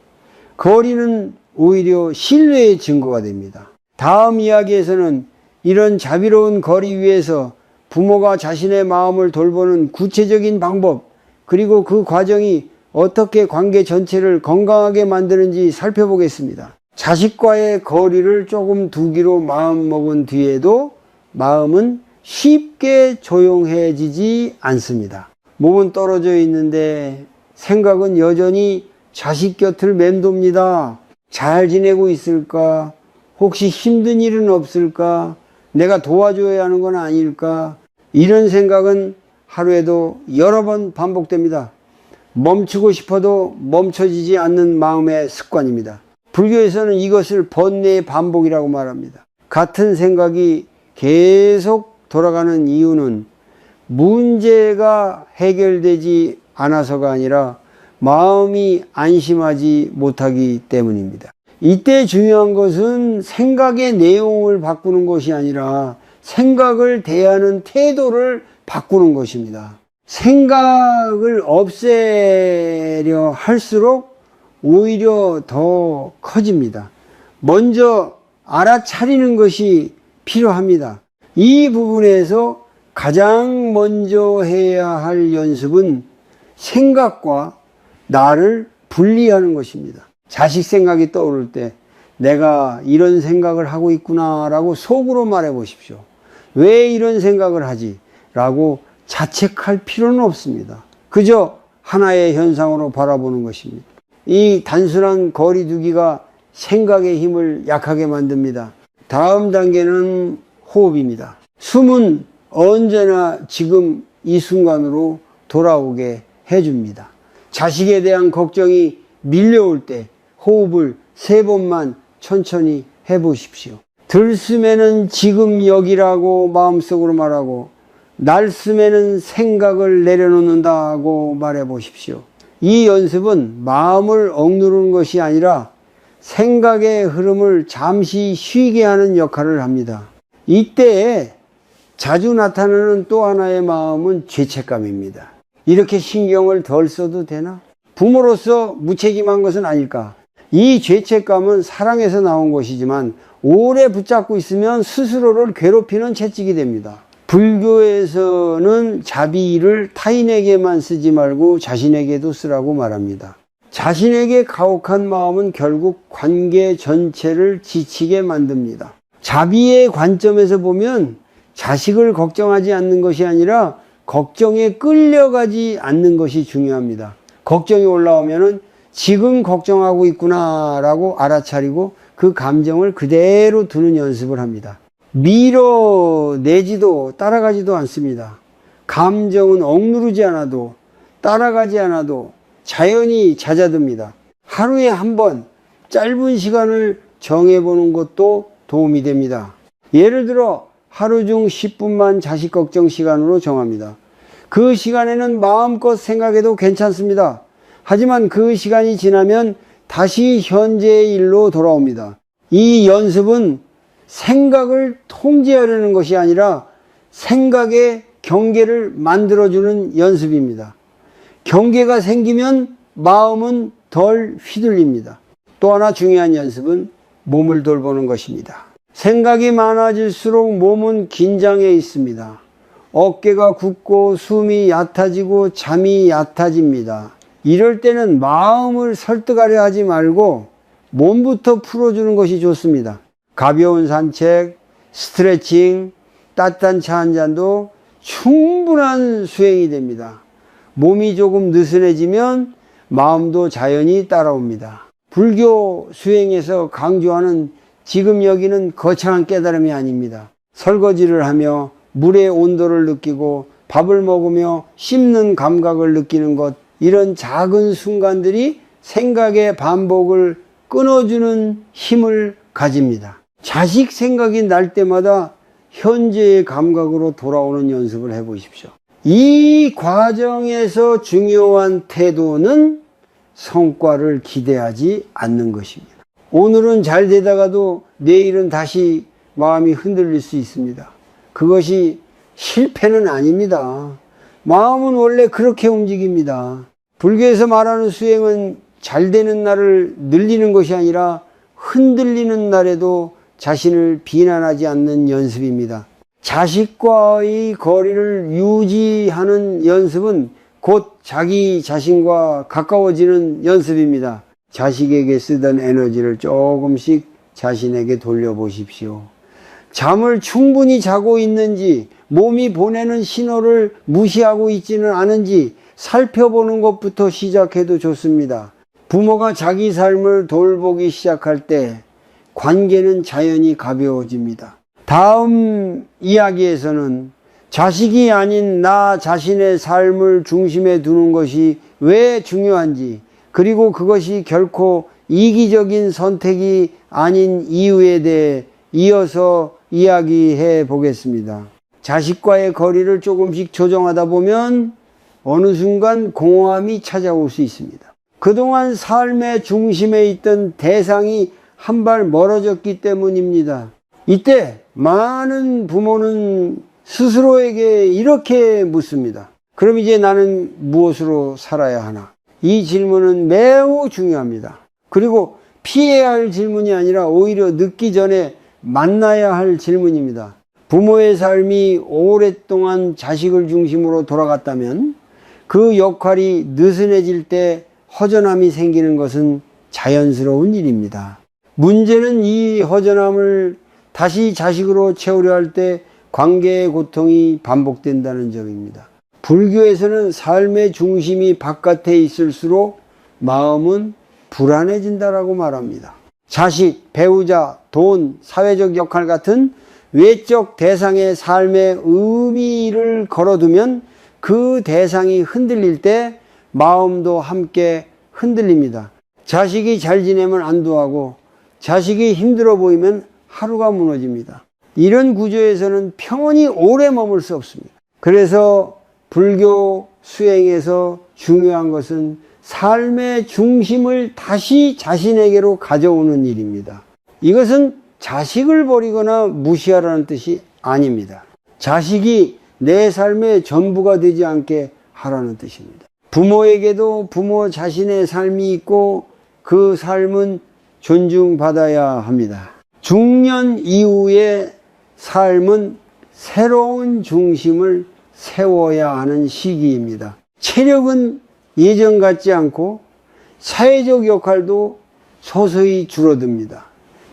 거리는 오히려 신뢰의 증거가 됩니다. 다음 이야기에서는 이런 자비로운 거리 위에서 부모가 자신의 마음을 돌보는 구체적인 방법, 그리고 그 과정이 어떻게 관계 전체를 건강하게 만드는지 살펴보겠습니다. 자식과의 거리를 조금 두기로 마음먹은 뒤에도 마음은 쉽게 조용해지지 않습니다. 몸은 떨어져 있는데 생각은 여전히 자식 곁을 맴돕니다. 잘 지내고 있을까? 혹시 힘든 일은 없을까? 내가 도와줘야 하는 건 아닐까? 이런 생각은 하루에도 여러 번 반복됩니다. 멈추고 싶어도 멈춰지지 않는 마음의 습관입니다. 불교에서는 이것을 번뇌의 반복이라고 말합니다. 같은 생각이 계속 돌아가는 이유는 문제가 해결되지 않아서가 아니라 마음이 안심하지 못하기 때문입니다. 이때 중요한 것은 생각의 내용을 바꾸는 것이 아니라 생각을 대하는 태도를 바꾸는 것입니다. 생각을 없애려 할수록 오히려 더 커집니다. 먼저 알아차리는 것이 필요합니다. 이 부분에서 가장 먼저 해야 할 연습은 생각과 나를 분리하는 것입니다. 자식 생각이 떠오를 때 내가 이런 생각을 하고 있구나 라고 속으로 말해 보십시오. 왜 이런 생각을 하지? 라고 자책할 필요는 없습니다. 그저 하나의 현상으로 바라보는 것입니다. 이 단순한 거리두기가 생각의 힘을 약하게 만듭니다. 다음 단계는 호흡입니다. 숨은 언제나 지금 이 순간으로 돌아오게 해줍니다. 자식에 대한 걱정이 밀려올 때 호흡을 3번만 천천히 해보십시오. 들숨에는 지금 여기라고 마음속으로 말하고 날숨에는 생각을 내려놓는다고 말해보십시오. 이 연습은 마음을 억누르는 것이 아니라 생각의 흐름을 잠시 쉬게 하는 역할을 합니다. 이때에 자주 나타나는 또 하나의 마음은 죄책감입니다. 이렇게 신경을 덜 써도 되나? 부모로서 무책임한 것은 아닐까? 이 죄책감은 사랑에서 나온 것이지만 오래 붙잡고 있으면 스스로를 괴롭히는 채찍이 됩니다. 불교에서는 자비를 타인에게만 쓰지 말고 자신에게도 쓰라고 말합니다. 자신에게 가혹한 마음은 결국 관계 전체를 지치게 만듭니다. 자비의 관점에서 보면 자식을 걱정하지 않는 것이 아니라 걱정에 끌려가지 않는 것이 중요합니다. 걱정이 올라오면은 지금 걱정하고 있구나 라고 알아차리고 그 감정을 그대로 두는 연습을 합니다. 밀어내지도 따라가지도 않습니다. 감정은 억누르지 않아도 따라가지 않아도 자연히 잦아듭니다. 하루에 한 번 짧은 시간을 정해보는 것도 도움이 됩니다. 예를 들어 하루 중 10분만 자식 걱정 시간으로 정합니다. 그 시간에는 마음껏 생각해도 괜찮습니다. 하지만 그 시간이 지나면 다시 현재의 일로 돌아옵니다. 이 연습은 생각을 통제하려는 것이 아니라 생각의 경계를 만들어주는 연습입니다. 경계가 생기면 마음은 덜 휘둘립니다. 또 하나 중요한 연습은 몸을 돌보는 것입니다. 생각이 많아질수록 몸은 긴장해 있습니다. 어깨가 굳고 숨이 얕아지고 잠이 얕아집니다. 이럴 때는 마음을 설득하려 하지 말고 몸부터 풀어주는 것이 좋습니다. 가벼운 산책, 스트레칭, 따뜻한 차 한 잔도 충분한 수행이 됩니다. 몸이 조금 느슨해지면 마음도 자연히 따라옵니다. 불교 수행에서 강조하는 지금 여기는 거창한 깨달음이 아닙니다. 설거지를 하며 물의 온도를 느끼고 밥을 먹으며 씹는 감각을 느끼는 것, 이런 작은 순간들이 생각의 반복을 끊어주는 힘을 가집니다. 자식 생각이 날 때마다 현재의 감각으로 돌아오는 연습을 해보십시오. 이 과정에서 중요한 태도는 성과를 기대하지 않는 것입니다. 오늘은 잘 되다가도 내일은 다시 마음이 흔들릴 수 있습니다. 그것이 실패는 아닙니다. 마음은 원래 그렇게 움직입니다. 불교에서 말하는 수행은 잘 되는 날을 늘리는 것이 아니라 흔들리는 날에도 자신을 비난하지 않는 연습입니다. 자식과의 거리를 유지하는 연습은 곧 자기 자신과 가까워지는 연습입니다. 자식에게 쓰던 에너지를 조금씩 자신에게 돌려보십시오. 잠을 충분히 자고 있는지, 몸이 보내는 신호를 무시하고 있지는 않은지 살펴보는 것부터 시작해도 좋습니다. 부모가 자기 삶을 돌보기 시작할 때 관계는 자연히 가벼워집니다. 다음 이야기에서는 자식이 아닌 나 자신의 삶을 중심에 두는 것이 왜 중요한지, 그리고 그것이 결코 이기적인 선택이 아닌 이유에 대해 이어서 이야기해 보겠습니다. 자식과의 거리를 조금씩 조정하다 보면 어느 순간 공허함이 찾아올 수 있습니다. 그동안 삶의 중심에 있던 대상이 한 발 멀어졌기 때문입니다. 이때 많은 부모는 스스로에게 이렇게 묻습니다. 그럼 이제 나는 무엇으로 살아야 하나? 이 질문은 매우 중요합니다. 그리고 피해야 할 질문이 아니라 오히려 늦기 전에 만나야 할 질문입니다. 부모의 삶이 오랫동안 자식을 중심으로 돌아갔다면 그 역할이 느슨해질 때 허전함이 생기는 것은 자연스러운 일입니다. 문제는 이 허전함을 다시 자식으로 채우려 할 때 관계의 고통이 반복된다는 점입니다. 불교에서는 삶의 중심이 바깥에 있을수록 마음은 불안해진다라고 말합니다. 자식, 배우자, 돈, 사회적 역할 같은 외적 대상의 삶의 의미를 걸어두면 그 대상이 흔들릴 때 마음도 함께 흔들립니다. 자식이 잘 지내면 안도하고 자식이 힘들어 보이면 하루가 무너집니다. 이런 구조에서는 평온이 오래 머물 수 없습니다. 그래서 불교 수행에서 중요한 것은 삶의 중심을 다시 자신에게로 가져오는 일입니다. 이것은 자식을 버리거나 무시하라는 뜻이 아닙니다. 자식이 내 삶의 전부가 되지 않게 하라는 뜻입니다. 부모에게도 부모 자신의 삶이 있고 그 삶은 존중받아야 합니다. 중년 이후의 삶은 새로운 중심을 세워야 하는 시기입니다. 체력은 예전 같지 않고 사회적 역할도 서서히 줄어듭니다.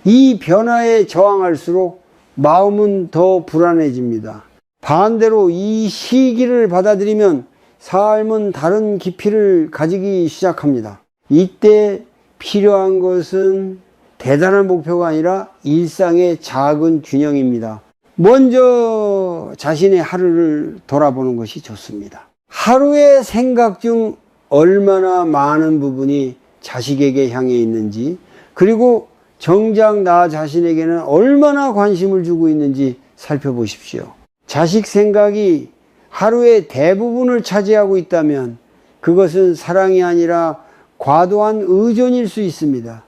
이 변화에 저항할수록 마음은 더 불안해집니다. 반대로 이 시기를 받아들이면 삶은 다른 깊이를 가지기 시작합니다. 이때 필요한 것은 대단한 목표가 아니라 일상의 작은 균형입니다. 먼저 자신의 하루를 돌아보는 것이 좋습니다. 하루의 생각 중 얼마나 많은 부분이 자식에게 향해 있는지, 그리고 정작 나 자신에게는 얼마나 관심을 주고 있는지 살펴보십시오. 자식 생각이 하루의 대부분을 차지하고 있다면 그것은 사랑이 아니라 과도한 의존일 수 있습니다.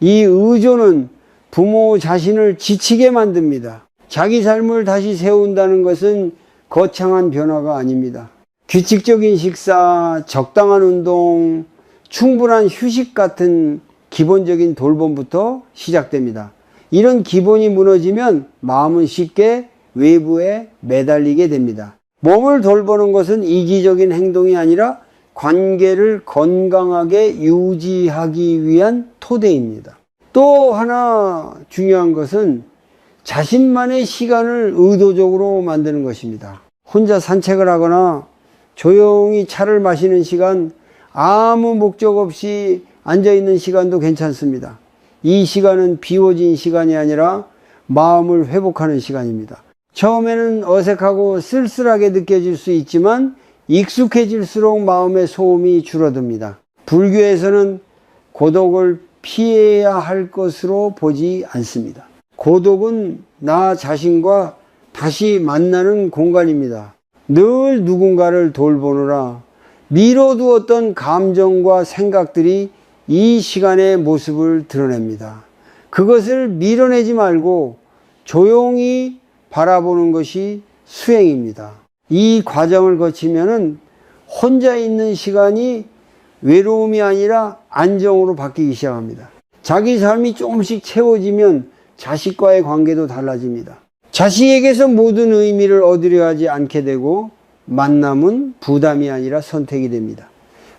이 의존은 부모 자신을 지치게 만듭니다. 자기 삶을 다시 세운다는 것은 거창한 변화가 아닙니다. 규칙적인 식사, 적당한 운동, 충분한 휴식 같은 기본적인 돌봄부터 시작됩니다. 이런 기본이 무너지면 마음은 쉽게 외부에 매달리게 됩니다. 몸을 돌보는 것은 이기적인 행동이 아니라 관계를 건강하게 유지하기 위한 토대입니다. 또 하나 중요한 것은 자신만의 시간을 의도적으로 만드는 것입니다. 혼자 산책을 하거나 조용히 차를 마시는 시간, 아무 목적 없이 앉아있는 시간도 괜찮습니다. 이 시간은 비워진 시간이 아니라 마음을 회복하는 시간입니다. 처음에는 어색하고 쓸쓸하게 느껴질 수 있지만 익숙해질수록 마음의 소음이 줄어듭니다. 불교에서는 고독을 피해야 할 것으로 보지 않습니다. 고독은 나 자신과 다시 만나는 공간입니다. 늘 누군가를 돌보느라 미뤄두었던 감정과 생각들이 이 시간의 모습을 드러냅니다. 그것을 밀어내지 말고 조용히 바라보는 것이 수행입니다. 이 과정을 거치면은 혼자 있는 시간이 외로움이 아니라 안정으로 바뀌기 시작합니다. 자기 삶이 조금씩 채워지면 자식과의 관계도 달라집니다. 자식에게서 모든 의미를 얻으려 하지 않게 되고 만남은 부담이 아니라 선택이 됩니다.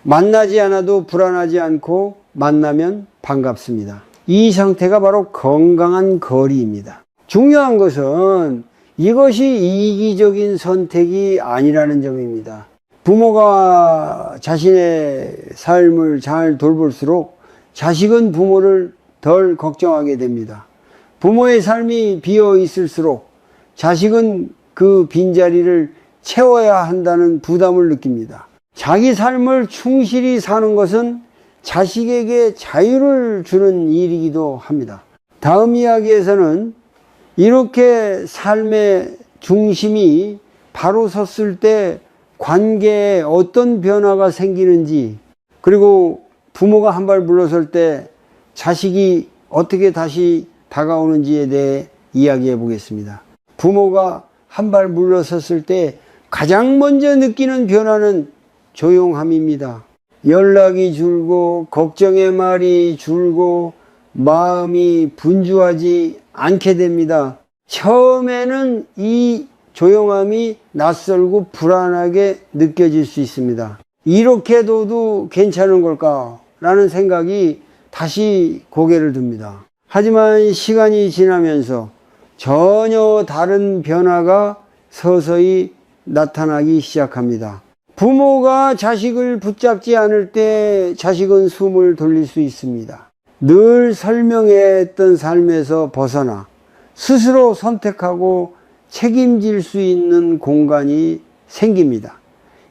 만나지 않아도 불안하지 않고 만나면 반갑습니다. 이 상태가 바로 건강한 거리입니다. 중요한 것은 이것이 이기적인 선택이 아니라는 점입니다. 부모가 자신의 삶을 잘 돌볼수록 자식은 부모를 덜 걱정하게 됩니다. 부모의 삶이 비어 있을수록 자식은 그 빈자리를 채워야 한다는 부담을 느낍니다. 자기 삶을 충실히 사는 것은 자식에게 자유를 주는 일이기도 합니다. 다음 이야기에서는 이렇게 삶의 중심이 바로 섰을 때 관계에 어떤 변화가 생기는지, 그리고 부모가 한 발 물러설 때 자식이 어떻게 다시 다가오는지에 대해 이야기해 보겠습니다. 부모가 한 발 물러섰을 때 가장 먼저 느끼는 변화는 조용함입니다. 연락이 줄고 걱정의 말이 줄고 마음이 분주하지 않게 됩니다. 처음에는 이 조용함이 낯설고 불안하게 느껴질 수 있습니다. 이렇게 둬도 괜찮은 걸까? 라는 생각이 다시 고개를 듭니다. 하지만 시간이 지나면서 전혀 다른 변화가 서서히 나타나기 시작합니다. 부모가 자식을 붙잡지 않을 때 자식은 숨을 돌릴 수 있습니다. 늘 설명했던 삶에서 벗어나 스스로 선택하고 책임질 수 있는 공간이 생깁니다.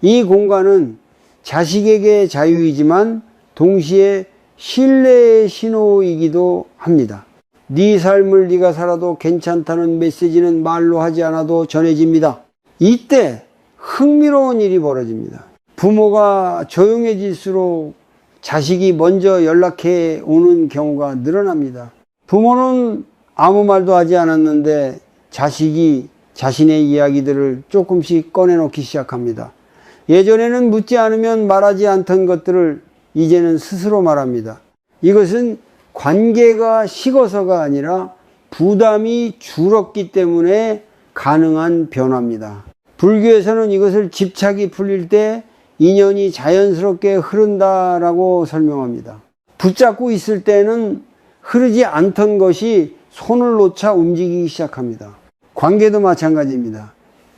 이 공간은 자식에게 자유이지만 동시에 신뢰의 신호이기도 합니다. 네 삶을 네가 살아도 괜찮다는 메시지는 말로 하지 않아도 전해집니다. 이때 흥미로운 일이 벌어집니다. 부모가 조용해질수록 자식이 먼저 연락해 오는 경우가 늘어납니다. 부모는 아무 말도 하지 않았는데 자식이 자신의 이야기들을 조금씩 꺼내놓기 시작합니다. 예전에는 묻지 않으면 말하지 않던 것들을 이제는 스스로 말합니다. 이것은 관계가 식어서가 아니라 부담이 줄었기 때문에 가능한 변화입니다. 불교에서는 이것을 집착이 풀릴 때 인연이 자연스럽게 흐른다라고 설명합니다. 붙잡고 있을 때는 흐르지 않던 것이 손을 놓자 움직이기 시작합니다. 관계도 마찬가지입니다.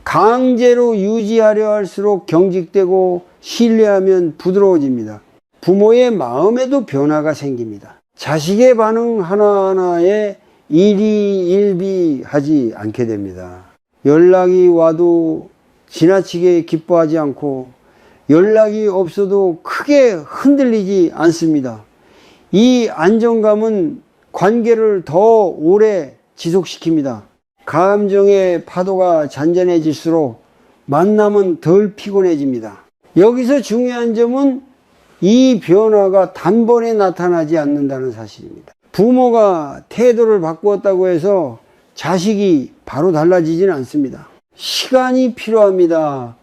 강제로 유지하려 할수록 경직되고 신뢰하면 부드러워집니다. 부모의 마음에도 변화가 생깁니다. 자식의 반응 하나하나에 일희일비하지 않게 됩니다. 연락이 와도 지나치게 기뻐하지 않고 연락이 없어도 크게 흔들리지 않습니다. 이 안정감은 관계를 더 오래 지속시킵니다. 감정의 파도가 잔잔해질수록 만남은 덜 피곤해집니다. 여기서 중요한 점은 이 변화가 단번에 나타나지 않는다는 사실입니다. 부모가 태도를 바꾸었다고 해서 자식이 바로 달라지지는 않습니다. 시간이 필요합니다.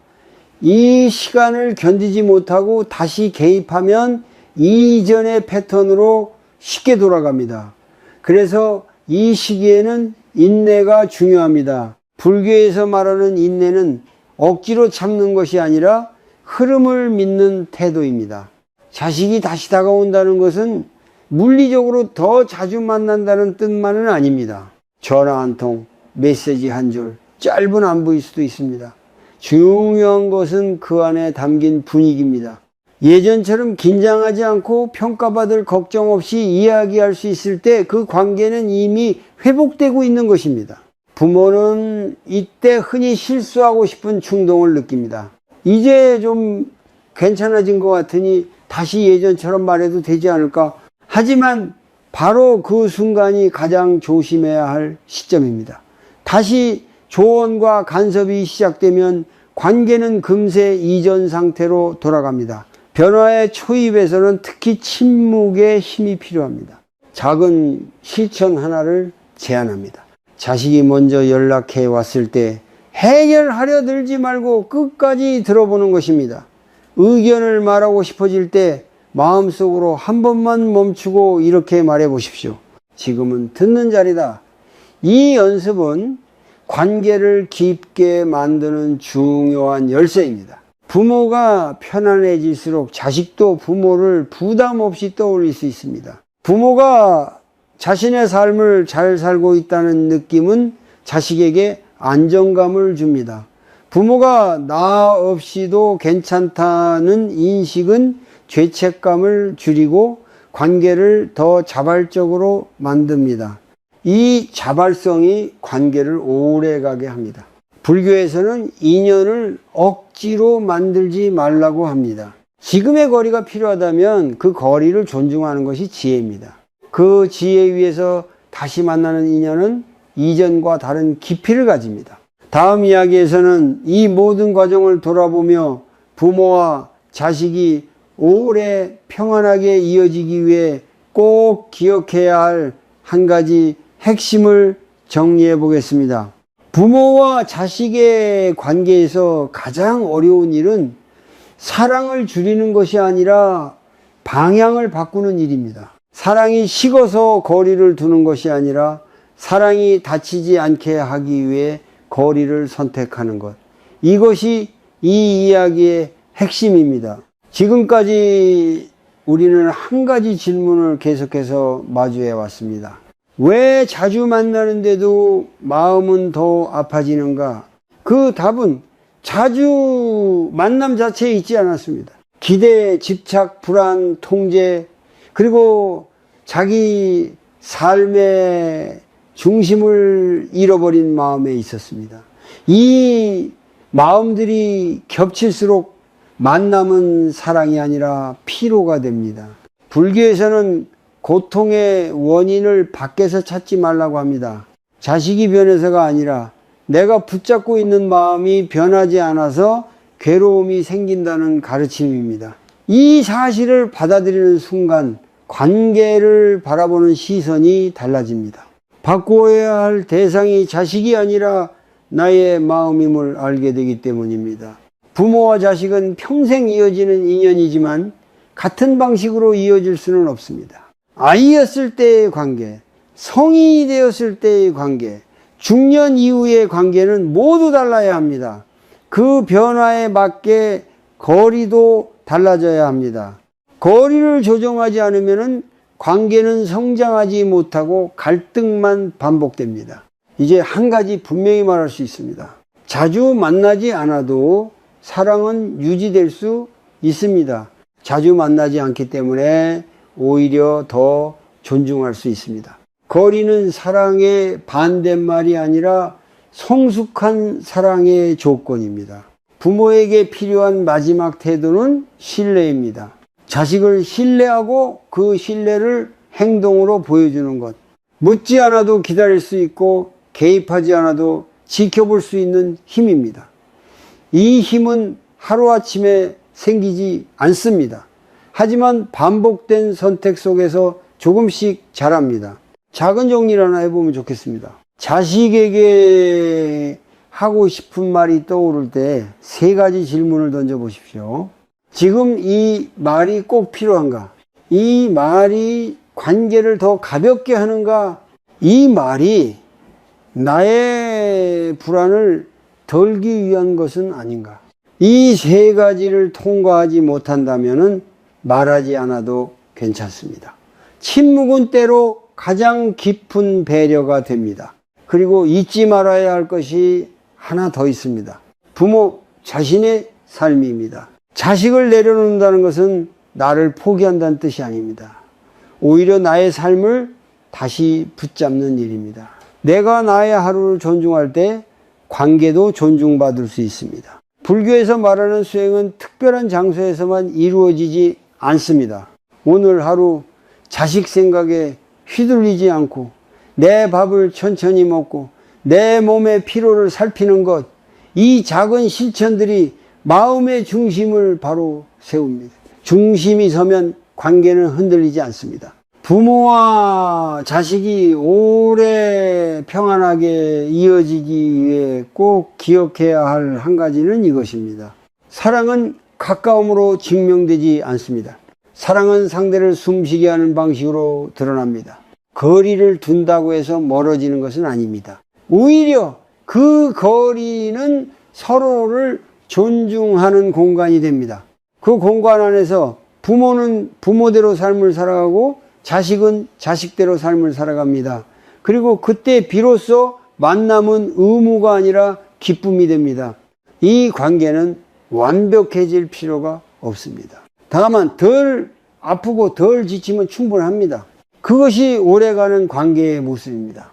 이 시간을 견디지 못하고 다시 개입하면 이전의 패턴으로 쉽게 돌아갑니다. 그래서 이 시기에는 인내가 중요합니다. 불교에서 말하는 인내는 억지로 참는 것이 아니라 흐름을 믿는 태도입니다. 자식이 다시 다가온다는 것은 물리적으로 더 자주 만난다는 뜻만은 아닙니다. 전화 한 통, 메시지 한 줄, 짧은 안부일 수도 있습니다. 중요한 것은 그 안에 담긴 분위기입니다. 예전처럼 긴장하지 않고 평가받을 걱정 없이 이야기할 수 있을 때 그 관계는 이미 회복되고 있는 것입니다. 부모는 이때 흔히 실수하고 싶은 충동을 느낍니다. 이제 좀 괜찮아진 것 같으니 다시 예전처럼 말해도 되지 않을까? 하지만 바로 그 순간이 가장 조심해야 할 시점입니다. 다시 조언과 간섭이 시작되면 관계는 금세 이전 상태로 돌아갑니다. 변화의 초입에서는 특히 침묵의 힘이 필요합니다. 작은 실천 하나를 제안합니다. 자식이 먼저 연락해 왔을 때 해결하려 들지 말고 끝까지 들어보는 것입니다. 의견을 말하고 싶어질 때 마음속으로 한 번만 멈추고 이렇게 말해 보십시오. 지금은 듣는 자리다. 이 연습은 관계를 깊게 만드는 중요한 열쇠입니다. 부모가 편안해질수록 자식도 부모를 부담 없이 떠올릴 수 있습니다. 부모가 자신의 삶을 잘 살고 있다는 느낌은 자식에게 안정감을 줍니다. 부모가 나 없이도 괜찮다는 인식은 죄책감을 줄이고 관계를 더 자발적으로 만듭니다. 이 자발성이 관계를 오래가게 합니다. 불교에서는 인연을 억지로 만들지 말라고 합니다. 지금의 거리가 필요하다면 그 거리를 존중하는 것이 지혜입니다. 그 지혜 위에서 다시 만나는 인연은 이전과 다른 깊이를 가집니다. 다음 이야기에서는 이 모든 과정을 돌아보며 부모와 자식이 오래 평안하게 이어지기 위해 꼭 기억해야 할 한 가지 핵심을 정리해 보겠습니다. 부모와 자식의 관계에서 가장 어려운 일은 사랑을 줄이는 것이 아니라 방향을 바꾸는 일입니다. 사랑이 식어서 거리를 두는 것이 아니라 사랑이 다치지 않게 하기 위해 거리를 선택하는 것. 이것이 이 이야기의 핵심입니다. 지금까지 우리는 한 가지 질문을 계속해서 마주해 왔습니다. 왜 자주 만나는데도 마음은 더 아파지는가? 그 답은 자주 만남 자체에 있지 않았습니다. 기대, 집착, 불안, 통제, 그리고 자기 삶의 중심을 잃어버린 마음에 있었습니다. 이 마음들이 겹칠수록 만남은 사랑이 아니라 피로가 됩니다. 불교에서는 고통의 원인을 밖에서 찾지 말라고 합니다. 자식이 변해서가 아니라 내가 붙잡고 있는 마음이 변하지 않아서 괴로움이 생긴다는 가르침입니다. 이 사실을 받아들이는 순간 관계를 바라보는 시선이 달라집니다. 바꾸어야 할 대상이 자식이 아니라 나의 마음임을 알게 되기 때문입니다. 부모와 자식은 평생 이어지는 인연이지만 같은 방식으로 이어질 수는 없습니다. 아이였을 때의 관계, 성인이 되었을 때의 관계, 중년 이후의 관계는 모두 달라야 합니다. 그 변화에 맞게 거리도 달라져야 합니다. 거리를 조정하지 않으면 관계는 성장하지 못하고 갈등만 반복됩니다. 이제 한 가지 분명히 말할 수 있습니다. 자주 만나지 않아도 사랑은 유지될 수 있습니다. 자주 만나지 않기 때문에 오히려 더 존중할 수 있습니다. 거리는 사랑의 반대말이 아니라 성숙한 사랑의 조건입니다. 부모에게 필요한 마지막 태도는 신뢰입니다. 자식을 신뢰하고 그 신뢰를 행동으로 보여주는 것. 묻지 않아도 기다릴 수 있고 개입하지 않아도 지켜볼 수 있는 힘입니다. 이 힘은 하루아침에 생기지 않습니다. 하지만 반복된 선택 속에서 조금씩 자랍니다. 작은 정리를 하나 해보면 좋겠습니다. 자식에게 하고 싶은 말이 떠오를 때 세 가지 질문을 던져보십시오. 지금 이 말이 꼭 필요한가? 이 말이 관계를 더 가볍게 하는가? 이 말이 나의 불안을 덜기 위한 것은 아닌가? 이 세 가지를 통과하지 못한다면 말하지 않아도 괜찮습니다. 침묵은 때로 가장 깊은 배려가 됩니다. 그리고 잊지 말아야 할 것이 하나 더 있습니다. 부모 자신의 삶입니다. 자식을 내려놓는다는 것은 나를 포기한다는 뜻이 아닙니다. 오히려 나의 삶을 다시 붙잡는 일입니다. 내가 나의 하루를 존중할 때 관계도 존중받을 수 있습니다. 불교에서 말하는 수행은 특별한 장소에서만 이루어지지 않습니다. 오늘 하루 자식 생각에 휘둘리지 않고 내 밥을 천천히 먹고 내 몸의 피로를 살피는 것, 이 작은 실천들이 마음의 중심을 바로 세웁니다. 중심이 서면 관계는 흔들리지 않습니다. 부모와 자식이 오래 평안하게 이어지기 위해 꼭 기억해야 할 한 가지는 이것입니다. 사랑은 가까움으로 증명되지 않습니다. 사랑은 상대를 숨쉬게 하는 방식으로 드러납니다. 거리를 둔다고 해서 멀어지는 것은 아닙니다. 오히려 그 거리는 서로를 존중하는 공간이 됩니다. 그 공간 안에서 부모는 부모대로 삶을 살아가고 자식은 자식대로 삶을 살아갑니다. 그리고 그때 비로소 만남은 의무가 아니라 기쁨이 됩니다. 이 관계는 완벽해질 필요가 없습니다. 다만 덜 아프고 덜 지치면 충분합니다. 그것이 오래가는 관계의 모습입니다.